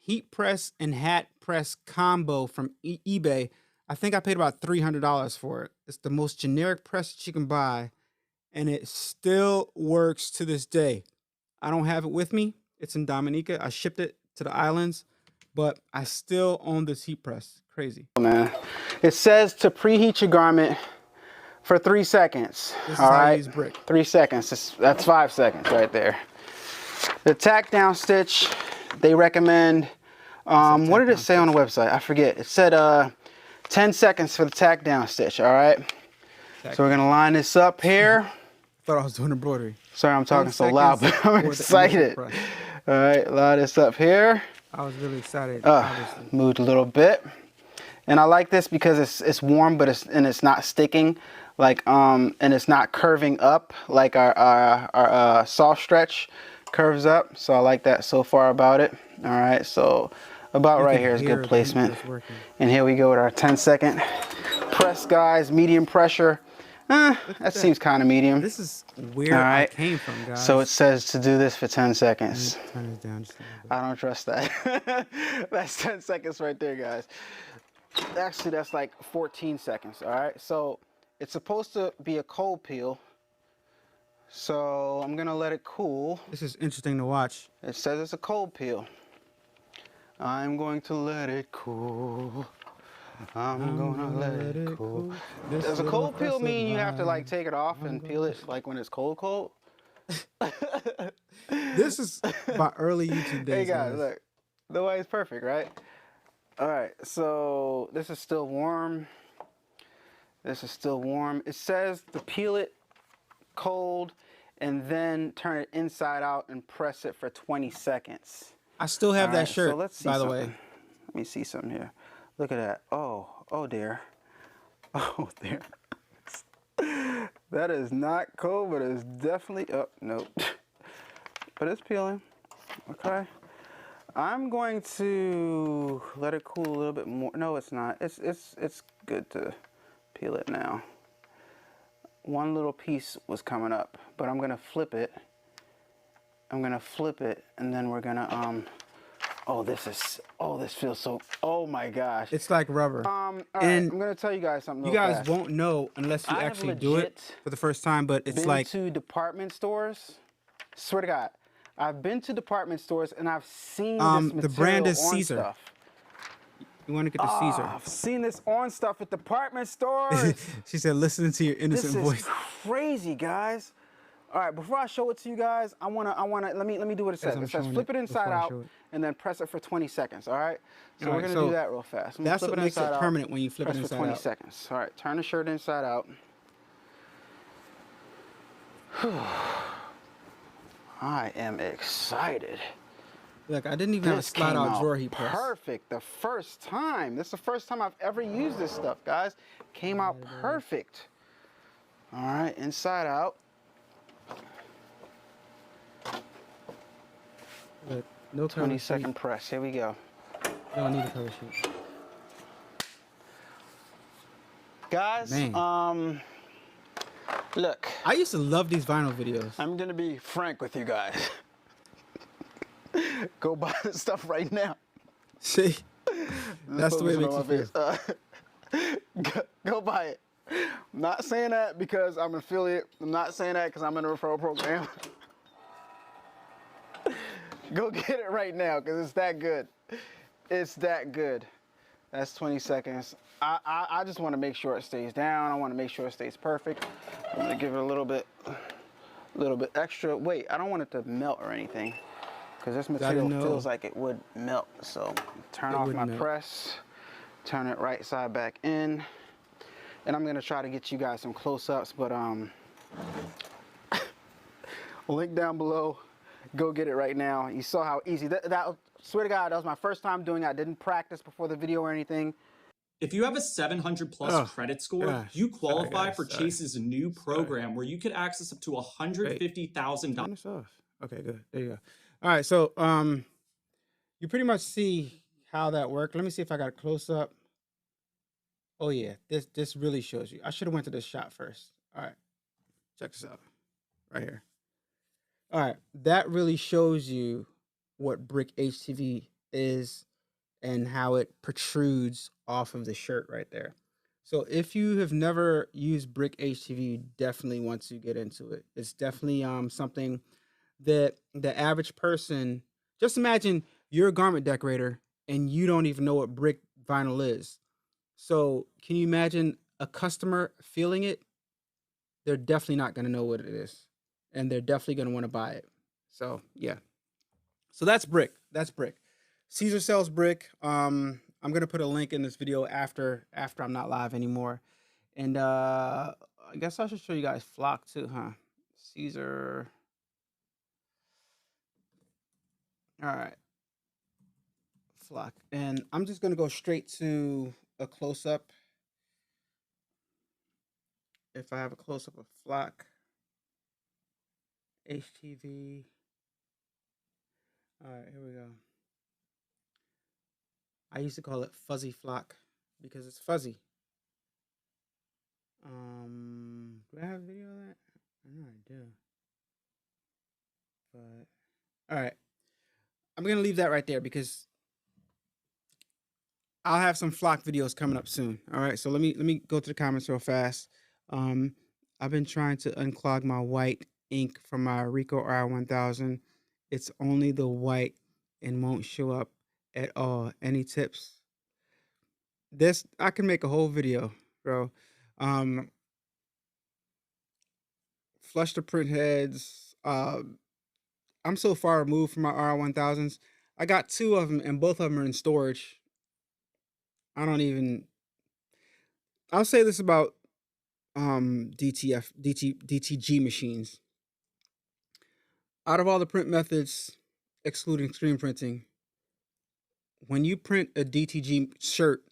heat press and hat press combo from eBay. I think I paid about $300 for it. It's the most generic press that you can buy, and it still works to this day. I don't have it with me. It's in Dominica. I shipped it to the islands, but I still own this heat press. Crazy. Man, it says to preheat your garment for 3 seconds. This is all how right, you use brick. 3 seconds. That's 5 seconds right there. The tack down stitch, they recommend. What did it say on the website? I forget. It said 10 seconds for the tack down stitch. All right. So we're gonna line this up here. Thought I was doing embroidery. Sorry, I'm talking so loud, but I'm excited. All right, line this up here. I was really excited. Moved a little bit, and I like this because it's warm, but it's not sticking, like and it's not curving up like our soft stretch curves up. So I like that so far about it. All right, so about right here is good placement. And here we go with our 10-second press, guys. Medium pressure. That seems kind of medium. This is where I came from, guys. So it says to do this for 10 seconds. Turn this down just a little bit. I don't trust that. That's 10 seconds right there, guys. Actually, that's like 14 seconds, all right? So it's supposed to be a cold peel. So I'm going to let it cool. This is interesting to watch. It says it's a cold peel. I'm going to let it cool. I'm gonna let it cool. Does a cold peel mean you have to like take it off and peel it like when it's cold? This is my early YouTube days. Hey guys, look, the way is perfect, right? All right, so this is still warm. This is still warm. It says to peel it cold and then turn it inside out and press it for 20 seconds. I still have that shirt, so let's see by the something. way. Let me see something here. Look at that. Oh dear. Oh dear. That is not cold, but it's definitely, oh, nope. But it's peeling, okay. I'm going to let it cool a little bit more. No, it's not. It's good to peel it now. One little piece was coming up, but I'm gonna flip it. I'm gonna flip it, and then we're gonna, this feels so, oh my gosh. It's like rubber. All right, I'm gonna tell you guys something. You guys won't know unless you actually do it for the first time, but it's like. Been to department stores. Swear to God, I've been to department stores and I've seen this material the brand is on Caesar. stuff. You want to get the Caesar. I've seen this on stuff at department stores. She said, listening to your innocent voice. This is crazy, guys. All right, before I show it to you guys, I wanna let me do what it says. It says flip it inside out and then press it for 20 seconds. All right. So we're gonna do that real fast. That's what makes it permanent when you flip it inside out. For 20 seconds. All right. Turn the shirt inside out. I am excited. Look, I didn't even have a slide-out drawer heat press. Perfect. The first time. This is the first time I've ever used this stuff, guys. Came out perfect. All right, inside out. Look, no 20-second press. Here we go. You don't need a cover sheet. Guys, look. I used to love these vinyl videos. I'm gonna be frank with you guys. Go buy this stuff right now. See? That's the way it makes you feel. Go buy it. I'm not saying that because I'm an affiliate. I'm not saying that because I'm in a referral program. Go get it right now because it's that good. It's that good. That's 20 seconds. I just want to make sure it stays down. I want to make sure it stays perfect. I'm going to give it a little bit extra. Wait, I don't want it to melt or anything because this material feels like it would melt. So turn off my press, turn it right side back in. And I'm going to try to get you guys some close-ups, but link down below. Go get it right now. You saw how easy that swear to God, that was my first time doing it. I didn't practice before the video or anything. If you have a 700 plus credit score, you qualify for Chase's new program where you could access up to $150,000. Okay, good. There you go. All right, so you pretty much see how that worked. Let me see if I got a close up. Oh yeah, this really shows you. I should have went to this shot first. All right, check this out, right here. All right, that really shows you what brick HTV is and how it protrudes off of the shirt right there. So if you have never used brick HTV, you definitely want to get into it. It's definitely something that the average person, just imagine you're a garment decorator and you don't even know what brick vinyl is. So can you imagine a customer feeling it? They're definitely not going to know what it is, and they're definitely going to want to buy it. So yeah. So that's brick. That's brick. Caesar sells brick. I'm gonna put a link in this video after I'm not live anymore. And I guess I should show you guys flock too, huh? Caesar. All right. Flock. And I'm just gonna go straight to a close-up. If I have a close-up of flock. HTV. All right, here we go. I used to call it fuzzy flock because it's fuzzy. Do I have a video of that? I know I do. But all right. I'm gonna leave that right there because I'll have some flock videos coming up soon. All right, so let me go to the comments real fast. I've been trying to unclog my white ink from my Rico R1000. It's only the white and won't show up at all. Any tips? This I can make a whole video, bro. Flush the print heads. I'm so far removed from my R1000s. I got 2 of them and both of them are in storage. I'll say this about DTG machines. Out of all the print methods, excluding screen printing, when you print a DTG shirt,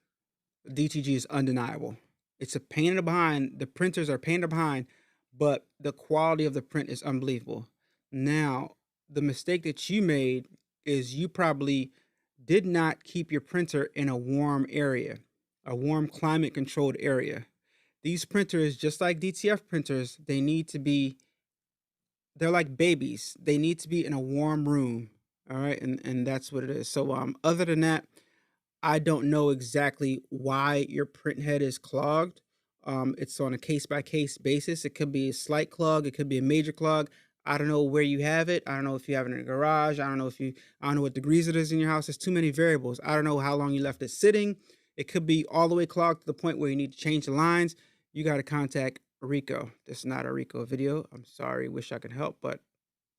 DTG is undeniable. It's a pain in the behind. The printers are a pain in the behind, but the quality of the print is unbelievable. Now, the mistake that you made is you probably did not keep your printer in a warm area, a warm climate controlled area. These printers, just like DTF printers, they're like babies. They need to be in a warm room. All right. And that's what it is. So other than that, I don't know exactly why your print head is clogged. It's on a case-by-case basis. It could be a slight clog. It could be a major clog. I don't know where you have it. I don't know if you have it in a garage. I don't know what degrees it is in your house. There's too many variables. I don't know how long you left it sitting. It could be all the way clogged to the point where you need to change the lines. You got to contact Rico. This is not a Rico video. I'm sorry. Wish I could help, but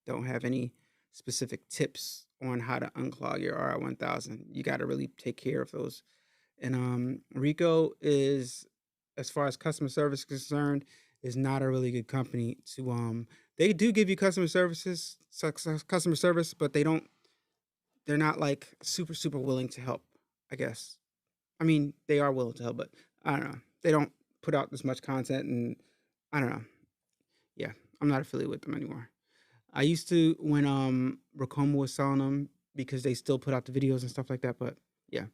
don't have any specific tips on how to unclog your R1000. You got to really take care of those. And Rico is, as far as customer service is concerned, is not a really good company to they do give you customer service, but they're not like super willing to help, I guess. I mean, they are willing to help, but I don't know. They don't put out as much content, and I don't know. Yeah, I'm not affiliated with them anymore. I used to when Ricoma was selling them because they still put out the videos and stuff like that, but yeah.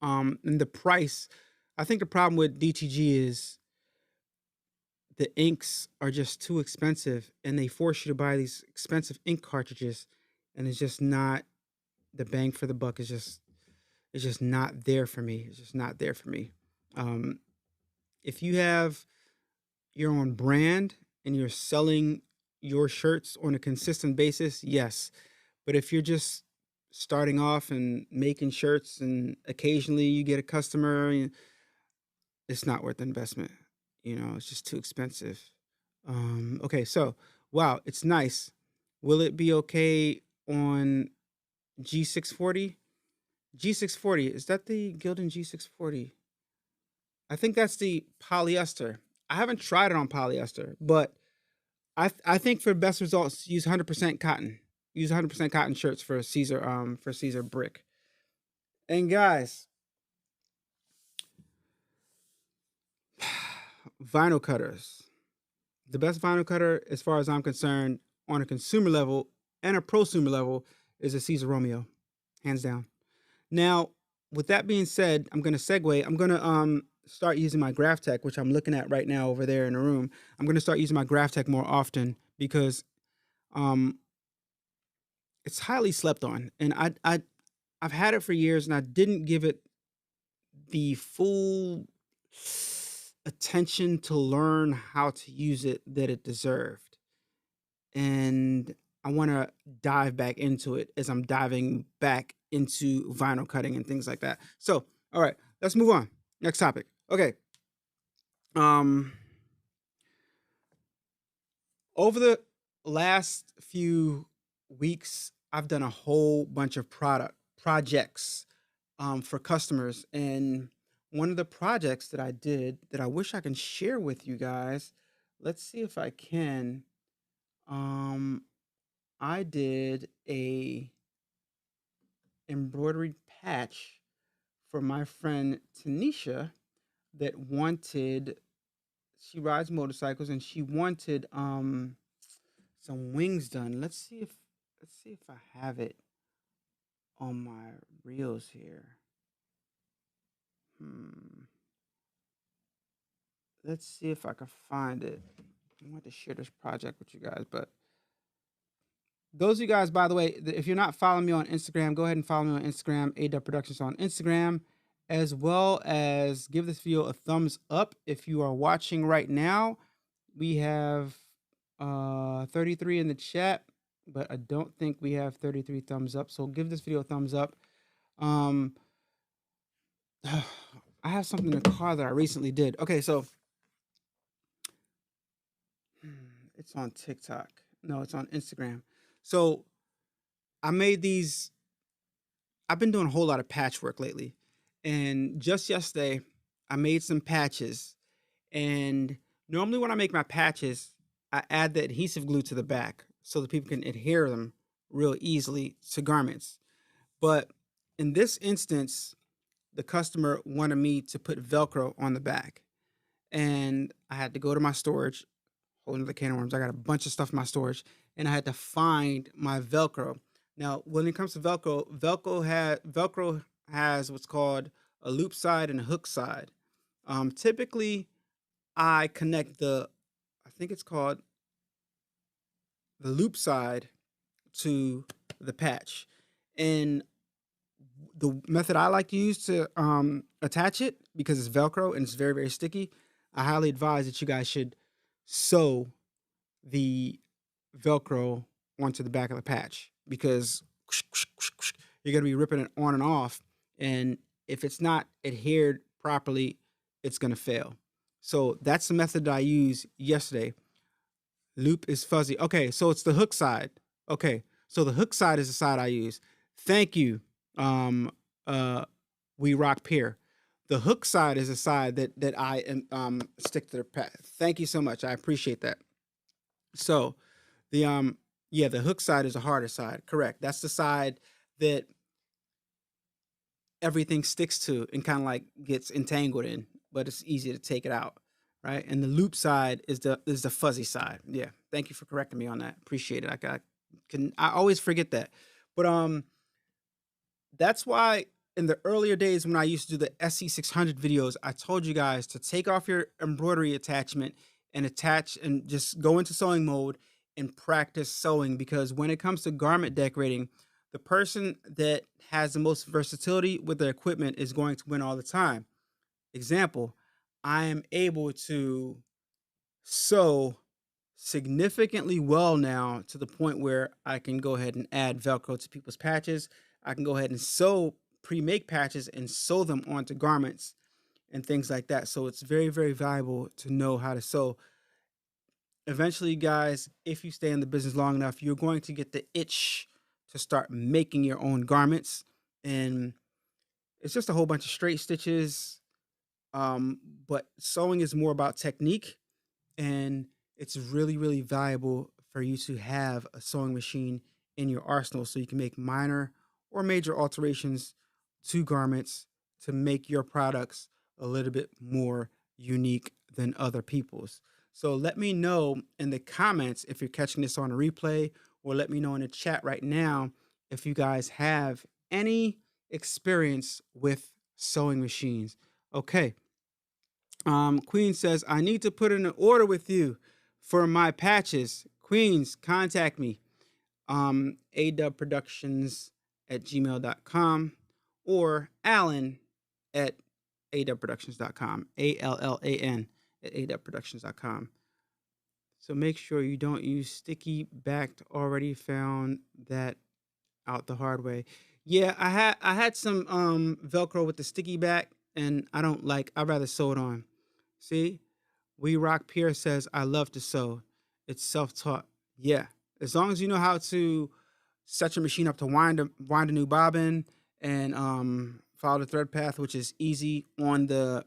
And the price, I think the problem with DTG is the inks are just too expensive, and they force you to buy these expensive ink cartridges, and it's just not, the bang for the buck is just not there for me. It's just not there for me. If you have your own brand and you're selling your shirts on a consistent basis, yes. But if you're just starting off and making shirts and occasionally you get a customer, it's not worth the investment. It's just too expensive. Okay, so wow, it's nice. Will it be okay on G640? G640, is that the Gildan G640? I think that's the polyester. I haven't tried it on polyester, but I think for best results, use 100% cotton. Use 100% cotton shirts for Caesar brick. And guys, vinyl cutters. The best vinyl cutter, as far as I'm concerned, on a consumer level and a prosumer level, is a Caesar Romeo, hands down. Now, with that being said, I'm going to segue. I'm going to start using my GraphTech, which I'm looking at right now over there in the room. I'm going to start using my GraphTech more often because it's highly slept on, and I've had it for years, and I didn't give it the full attention to learn how to use it that it deserved. And I want to dive back into it as I'm diving back into vinyl cutting and things like that. So, all right, let's move on. Next topic. Okay. Over the last few weeks, I've done a whole bunch of projects for customers, and one of the projects that I did that I wish I can share with you guys. Let's see if I can. I did a embroidery patch for my friend Tanisha that wanted. She rides motorcycles and she wanted some wings done. Let's see if I have it on my reels here. Let's see if I can find it. I want to share this project with you guys, but those of you guys, by the way, if you're not following me on Instagram, go ahead and follow me on Instagram, A-Dubb Productions on Instagram, as well as give this video a thumbs up. If you are watching right now, we have 33 in the chat, but I don't think we have 33 thumbs up. So give this video a thumbs up. I have something in the car that I recently did. Okay, so it's on TikTok. No, it's on Instagram. So I made these. I've been doing a whole lot of patchwork lately. And just yesterday, I made some patches. And normally when I make my patches, I add the adhesive glue to the back so that people can adhere them real easily to garments. But in this instance, the customer wanted me to put Velcro on the back. And I had to go to my storage, whole another can of worms. I got a bunch of stuff in my storage, and I had to find my Velcro. Now, when it comes to Velcro, Velcro has what's called a loop side and a hook side. Typically, I connect I think it's called the loop side to the patch. And the method I like to use to attach it, because it's Velcro and it's very, very sticky, I highly advise that you guys should sew the Velcro onto the back of the patch, because you're going to be ripping it on and off. And if it's not adhered properly, it's going to fail. So that's the method that I used yesterday. Loop is fuzzy. Okay, so it's the hook side. Okay, so the hook side is the side I use. Thank you, We Rock Pier. The hook side is the side that I stick to the patch. Thank you so much. I appreciate that. So the hook side is the harder side. Correct. That's the side that everything sticks to and kind of like gets entangled in, but it's easy to take it out, right? And the loop side is the fuzzy side. Yeah. Thank you for correcting me on that. Appreciate it. I always forget that. But that's why in the earlier days when I used to do the SC600 videos, I told you guys to take off your embroidery attachment and attach and just go into sewing mode and practice sewing, because when it comes to garment decorating, the person that has the most versatility with their equipment is going to win all the time. Example, I am able to sew significantly well now, to the point where I can go ahead and add Velcro to people's patches. I can go ahead and sew pre-make patches and sew them onto garments and things like that. So it's very, very valuable to know how to sew. Eventually, guys, if you stay in the business long enough, you're going to get the itch to start making your own garments. And it's just a whole bunch of straight stitches. But sewing is more about technique, and it's really, really valuable for you to have a sewing machine in your arsenal so you can make minor or major alterations to garments to make your products a little bit more unique than other people's. So let me know in the comments if you're catching this on a replay, or let me know in the chat right now if you guys have any experience with sewing machines. Okay. Queen says, I need to put in an order with you for my patches. Queens, contact me. adubbproductions@gmail.com or Allan@adubbproductions.com. ALLAN at adubbproductions.com. So make sure you don't use sticky backed. Already found that out the hard way. Yeah, I had some Velcro with the sticky back, and I'd rather sew it on. See, We Rock Pierre says, I love to sew. It's self-taught. Yeah, as long as you know how to set your machine up to wind a new bobbin and follow the thread path, which is easy on the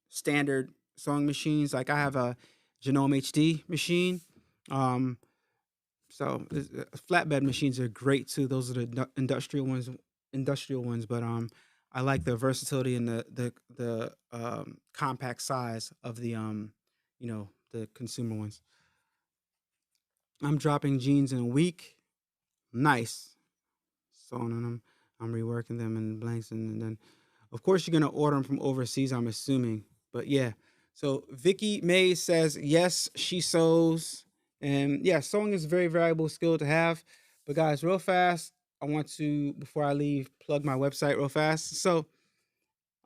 standard sewing machines. Like I have a Genome HD machine. So flatbed machines are great too. Those are the industrial ones. But I like the versatility and the compact size of the the consumer ones. I'm dropping jeans in a week. Nice. Sewing on them. I'm reworking them in blanks, and then of course you're gonna order them from overseas, I'm assuming. But yeah. So Vicky May says yes, she sews. And yeah, sewing is a very valuable skill to have. But guys, real fast, I want to, before I leave, plug my website real fast. So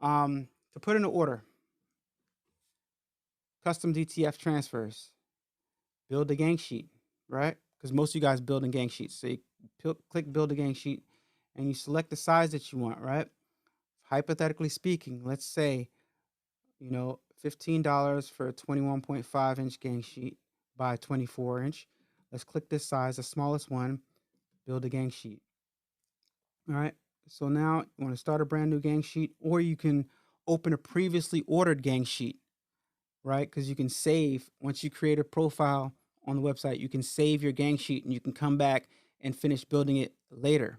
to put in an order, custom DTF transfers, build a gang sheet, right? Because most of you guys build in gang sheets. So you click build a gang sheet and you select the size that you want, right? Hypothetically speaking, let's say, $15 for a 21.5 inch gang sheet by 24 inch. Let's click this size, the smallest one, build a gang sheet. All right. So now you want to start a brand new gang sheet, or you can open a previously ordered gang sheet, right? Because you can save, once you create a profile on the website, you can save your gang sheet and you can come back and finish building it later.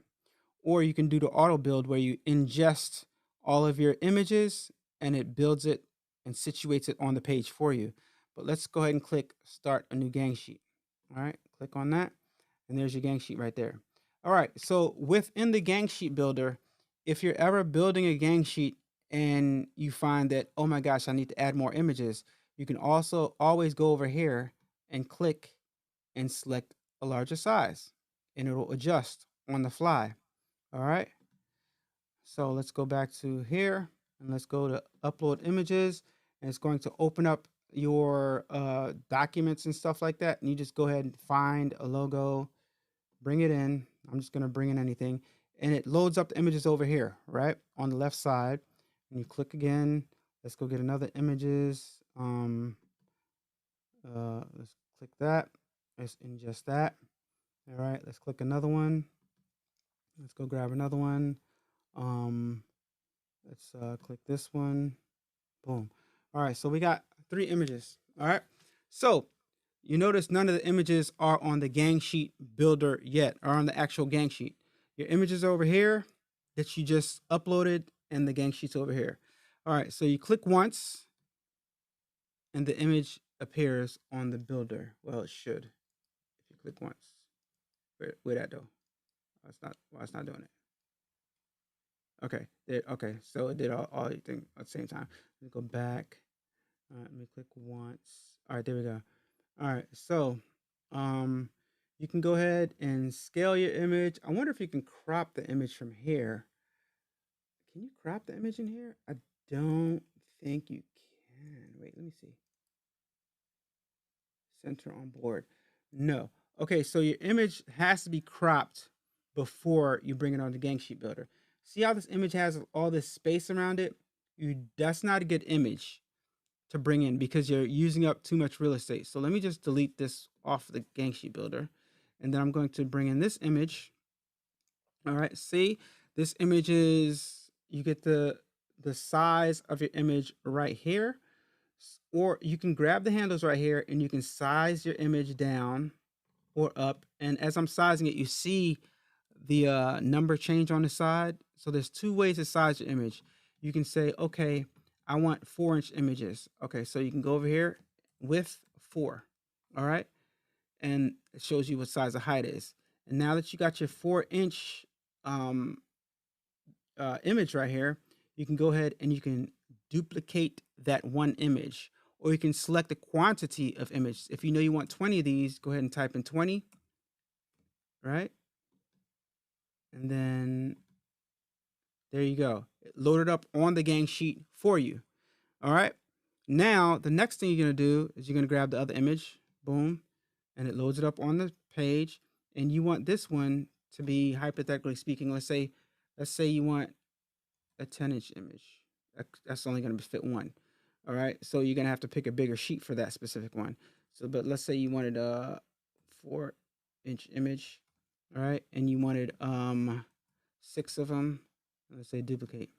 Or you can do the auto build where you ingest all of your images and it builds it and situates it on the page for you. But let's go ahead and click start a new gang sheet. All right, click on that. And there's your gang sheet right there. All right, so within the gang sheet builder, if you're ever building a gang sheet and you find that, oh my gosh, I need to add more images, you can also always go over here and click and select a larger size and it will adjust on the fly. All right. So let's go back to here and let's go to upload images, and it's going to open up your documents and stuff like that. And you just go ahead and find a logo, bring it in. I'm just going to bring in anything, and it loads up the images over here, right on the left side. And you click again. Let's go get another images. Let's click that. Let's ingest that. All right. Let's click another one. Let's go grab another one. Let's click this one. Boom. All right, so we got 3 images. All right. So you notice none of the images are on the gang sheet builder yet, or on the actual gang sheet. Your images over here that you just uploaded, and the gang sheet's over here. All right, so you click once and the image appears on the builder. Well, it should if you click once. Where that though? It's not doing it. Okay, okay, so it did all things at the same time. Let me go back. All right, let me click once. All right, there we go. All right, so you can go ahead and scale your image. I wonder if you can crop the image from here. Can you crop the image in here? I don't think you can. Wait, let me see. Center on board. No. Okay, so your image has to be cropped before you bring it on the gang sheet builder. See how this image has all this space around it? That's not a good image to bring in because you're using up too much real estate. So let me just delete this off the gang sheet builder. And then I'm going to bring in this image. All right, see, this image is, you get the size of your image right here. Or you can grab the handles right here and you can size your image down or up. And as I'm sizing it, you see the number change on the side. So there's 2 ways to size your image. You can say, okay, I want 4-inch images. Okay, so you can go over here with 4. All right. And it shows you what size the height is. And now that you got your 4-inch image right here, you can go ahead and you can duplicate that one image, or you can select the quantity of images. If you know you want 20 of these, go ahead and type in 20. Right. And then there you go. It loaded up on the gang sheet for you. All right. Now, the next thing you're going to do is you're going to grab the other image. Boom. And it loads it up on the page. And you want this one to be, hypothetically speaking, let's say you want a 10-inch image. That's only going to fit one. All right. So you're going to have to pick a bigger sheet for that specific one. So, but let's say you wanted a 4-inch image. All right. And you wanted 6 of them. Let's say duplicate.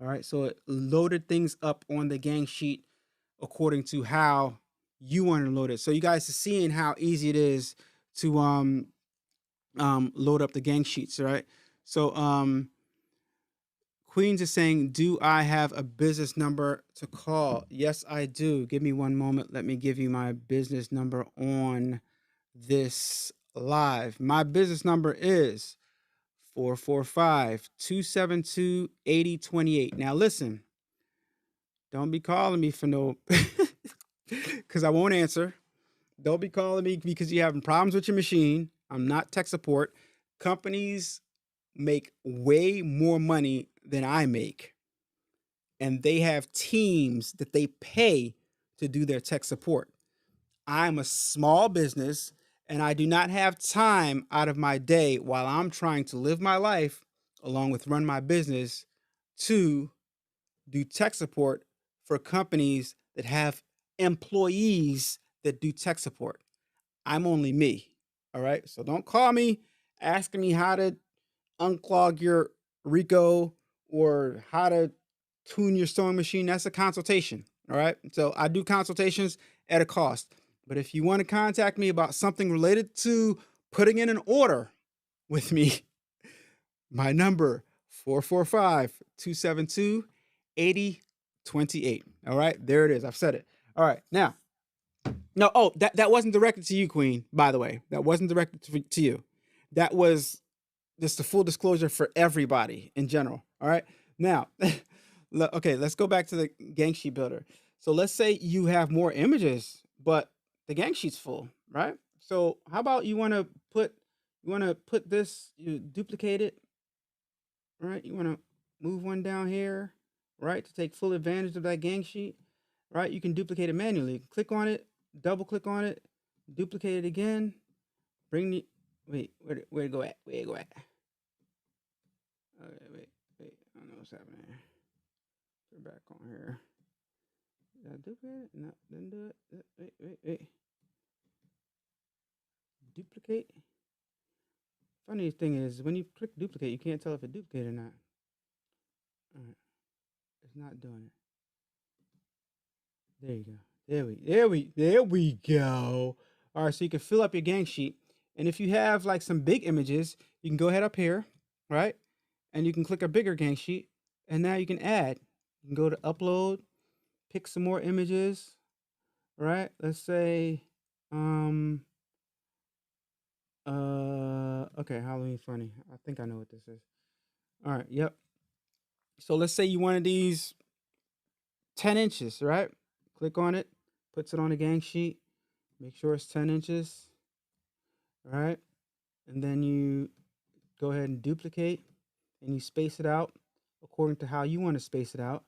All right. So it loaded things up on the gang sheet according to how you want to load it. So you guys are seeing how easy it is to load up the gang sheets, right? So Queens is saying, do I have a business number to call? Yes, I do. Give me one moment. Let me give you my business number on this live. My business number is 445-272-8028. Now listen, don't be calling me for no, because I won't answer. Don't be calling me because you're having problems with your machine. I'm not tech support. Companies make way more money than I make. And they have teams that they pay to do their tech support. I'm a small business and I do not have time out of my day while I'm trying to live my life along with run my business to do tech support for companies that have employees that do tech support. I'm only me. All right. So don't call me asking me how to unclog your Rico or how to tune your sewing machine. That's a consultation. All right. So I do consultations at a cost. But if you want to contact me about something related to putting in an order with me, my number 445-272-8028. All right. There it is. I've said it. All right. Now, no, oh, that wasn't directed to you, Queen, by the way. That wasn't directed to you. That was just a full disclosure for everybody in general. All right. Now, okay, let's go back to the gang sheet builder. So let's say you have more images, but the gang sheet's full, right? So how about you want to put this, you duplicate it, right? You want to move one down here, right? To take full advantage of that gang sheet, right? You can duplicate it manually. Click on it, double click on it, duplicate it again, bring the, wait, where'd it go at? Where'd it go at? Okay, wait, I don't know what's happening here. Go back on here. Did I duplicate it? No, didn't do it. Wait. Duplicate. Funny thing is, when you click duplicate, you can't tell if it duplicated or not. All right. It's not doing it. There you go. There we go. All right, so you can fill up your gang sheet. And if you have like some big images, you can go ahead up here, right? And you can click a bigger gang sheet. And now you can add. You can go to upload, pick some more images, right? Let's say, okay, Halloween funny. I think I know what this is. All right, yep. So let's say you wanted these 10 inches, right? Click on it, puts it on the gang sheet, make sure it's 10 inches, all right? And then you go ahead and duplicate and you space it out according to how you want to space it out.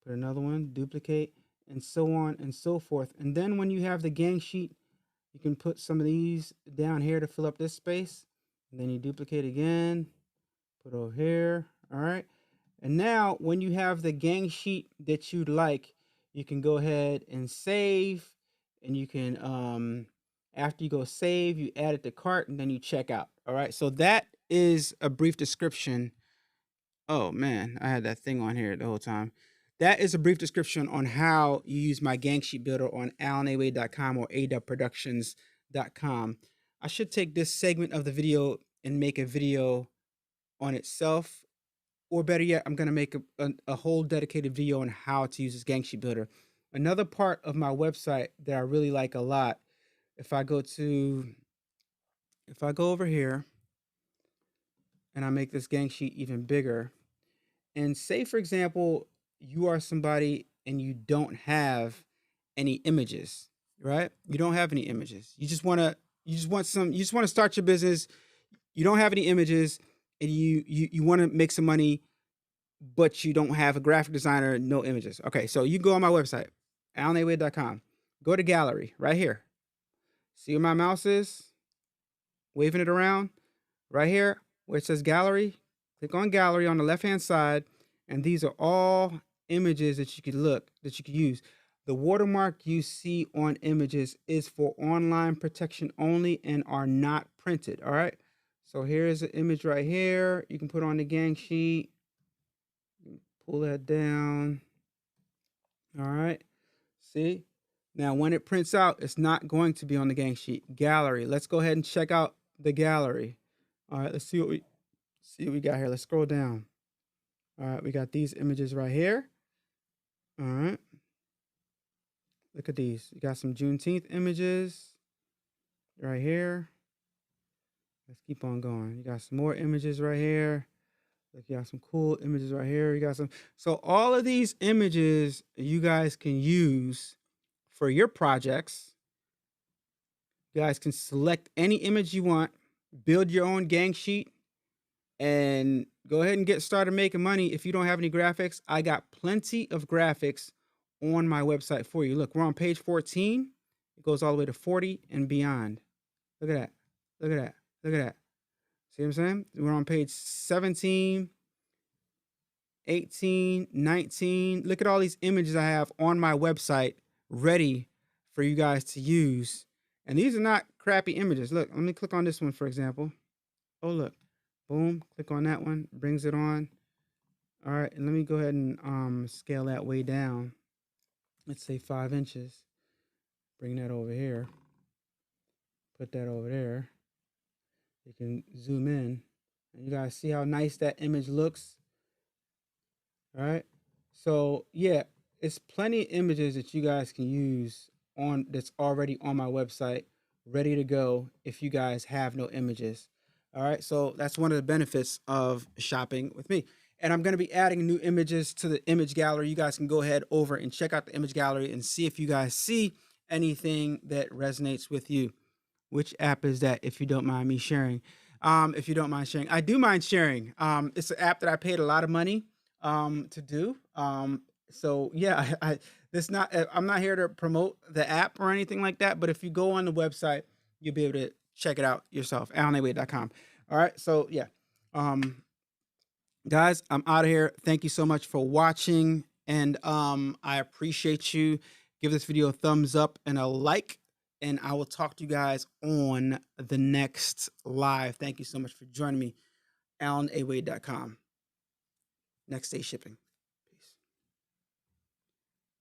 Put another one, duplicate, and so on and so forth. And then when you have the gang sheet, you can put some of these down here to fill up this space. And then you duplicate again, put over here, all right? And now when you have the gang sheet that you'd like, you can go ahead and save, and you can, after you go save, you add it to cart, and then you check out, all right? So that is a brief description. Oh man, I had that thing on here the whole time. That is a brief description on how you use my gang sheet builder on AlanAwade.com or A-Dubb.productions.com. I should take this segment of the video and make a video on itself, or better yet, I'm going to make a whole dedicated video on how to use this gang sheet builder. Another part of my website that I really like a lot, if I go over here and I make this gang sheet even bigger, and say, for example, you are somebody and you don't have any images, right? You don't have any images. You just want to start your business. You don't have any images and you want to make some money, but you don't have a graphic designer, no images. Okay, so you go on my website, AlanAwade.com. Go to gallery right here. See where my mouse is? Waving it around right here where it says gallery. Click on gallery on the left-hand side, and these are all images that you could use. The watermark you see on images is for online protection only and are not printed. All right. So here's an image right here. You can put on the gang sheet. Pull that down. All right. See? Now, when it prints out, it's not going to be on the gang sheet. Gallery. Let's go ahead and check out the gallery. All right. Let's see what we got here. Let's scroll down. All right. We got these images right here. All right. Look at these. You got some Juneteenth images right here. Let's keep on going. You got some more images right here. Look, you got some cool images right here. You got some. So all of these images you guys can use for your projects. You guys can select any image you want, build your own gang sheet, and go ahead and get started making money. If you don't have any graphics, I got plenty of graphics on my website for you. Look, we're on page 14. It goes all the way to 40 and beyond. Look at that. Look at that. Look at that. See what I'm saying? We're on page 17, 18, 19. Look at all these images I have on my website ready for you guys to use. And these are not crappy images. Look, let me click on this one, for example. Oh, look. Boom. Click on that one. Brings it on. All right. And let me go ahead and scale that way down. Let's say 5 inches. Bring that over here. Put that over there. You can zoom in. And you guys see how nice that image looks. All right. So, yeah, it's plenty of images that you guys can use on that's already on my website, ready to go if you guys have no images. All right. So that's one of the benefits of shopping with me. And I'm going to be adding new images to the image gallery. You guys can go ahead over and check out the image gallery and see if you guys see anything that resonates with you. Which app is that, if you don't mind me sharing? If you don't mind sharing. I do mind sharing. It's an app that I paid a lot of money to do. So yeah, I'm not here to promote the app or anything like that, but if you go on the website, you'll be able to check it out yourself, AlanAwade.com. All right, so yeah. Guys, I'm out of here. Thank you so much for watching, and I appreciate you. Give this video a thumbs up and a like, and I will talk to you guys on the next live. Thank you so much for joining me. AlanAwade.com. Next day shipping.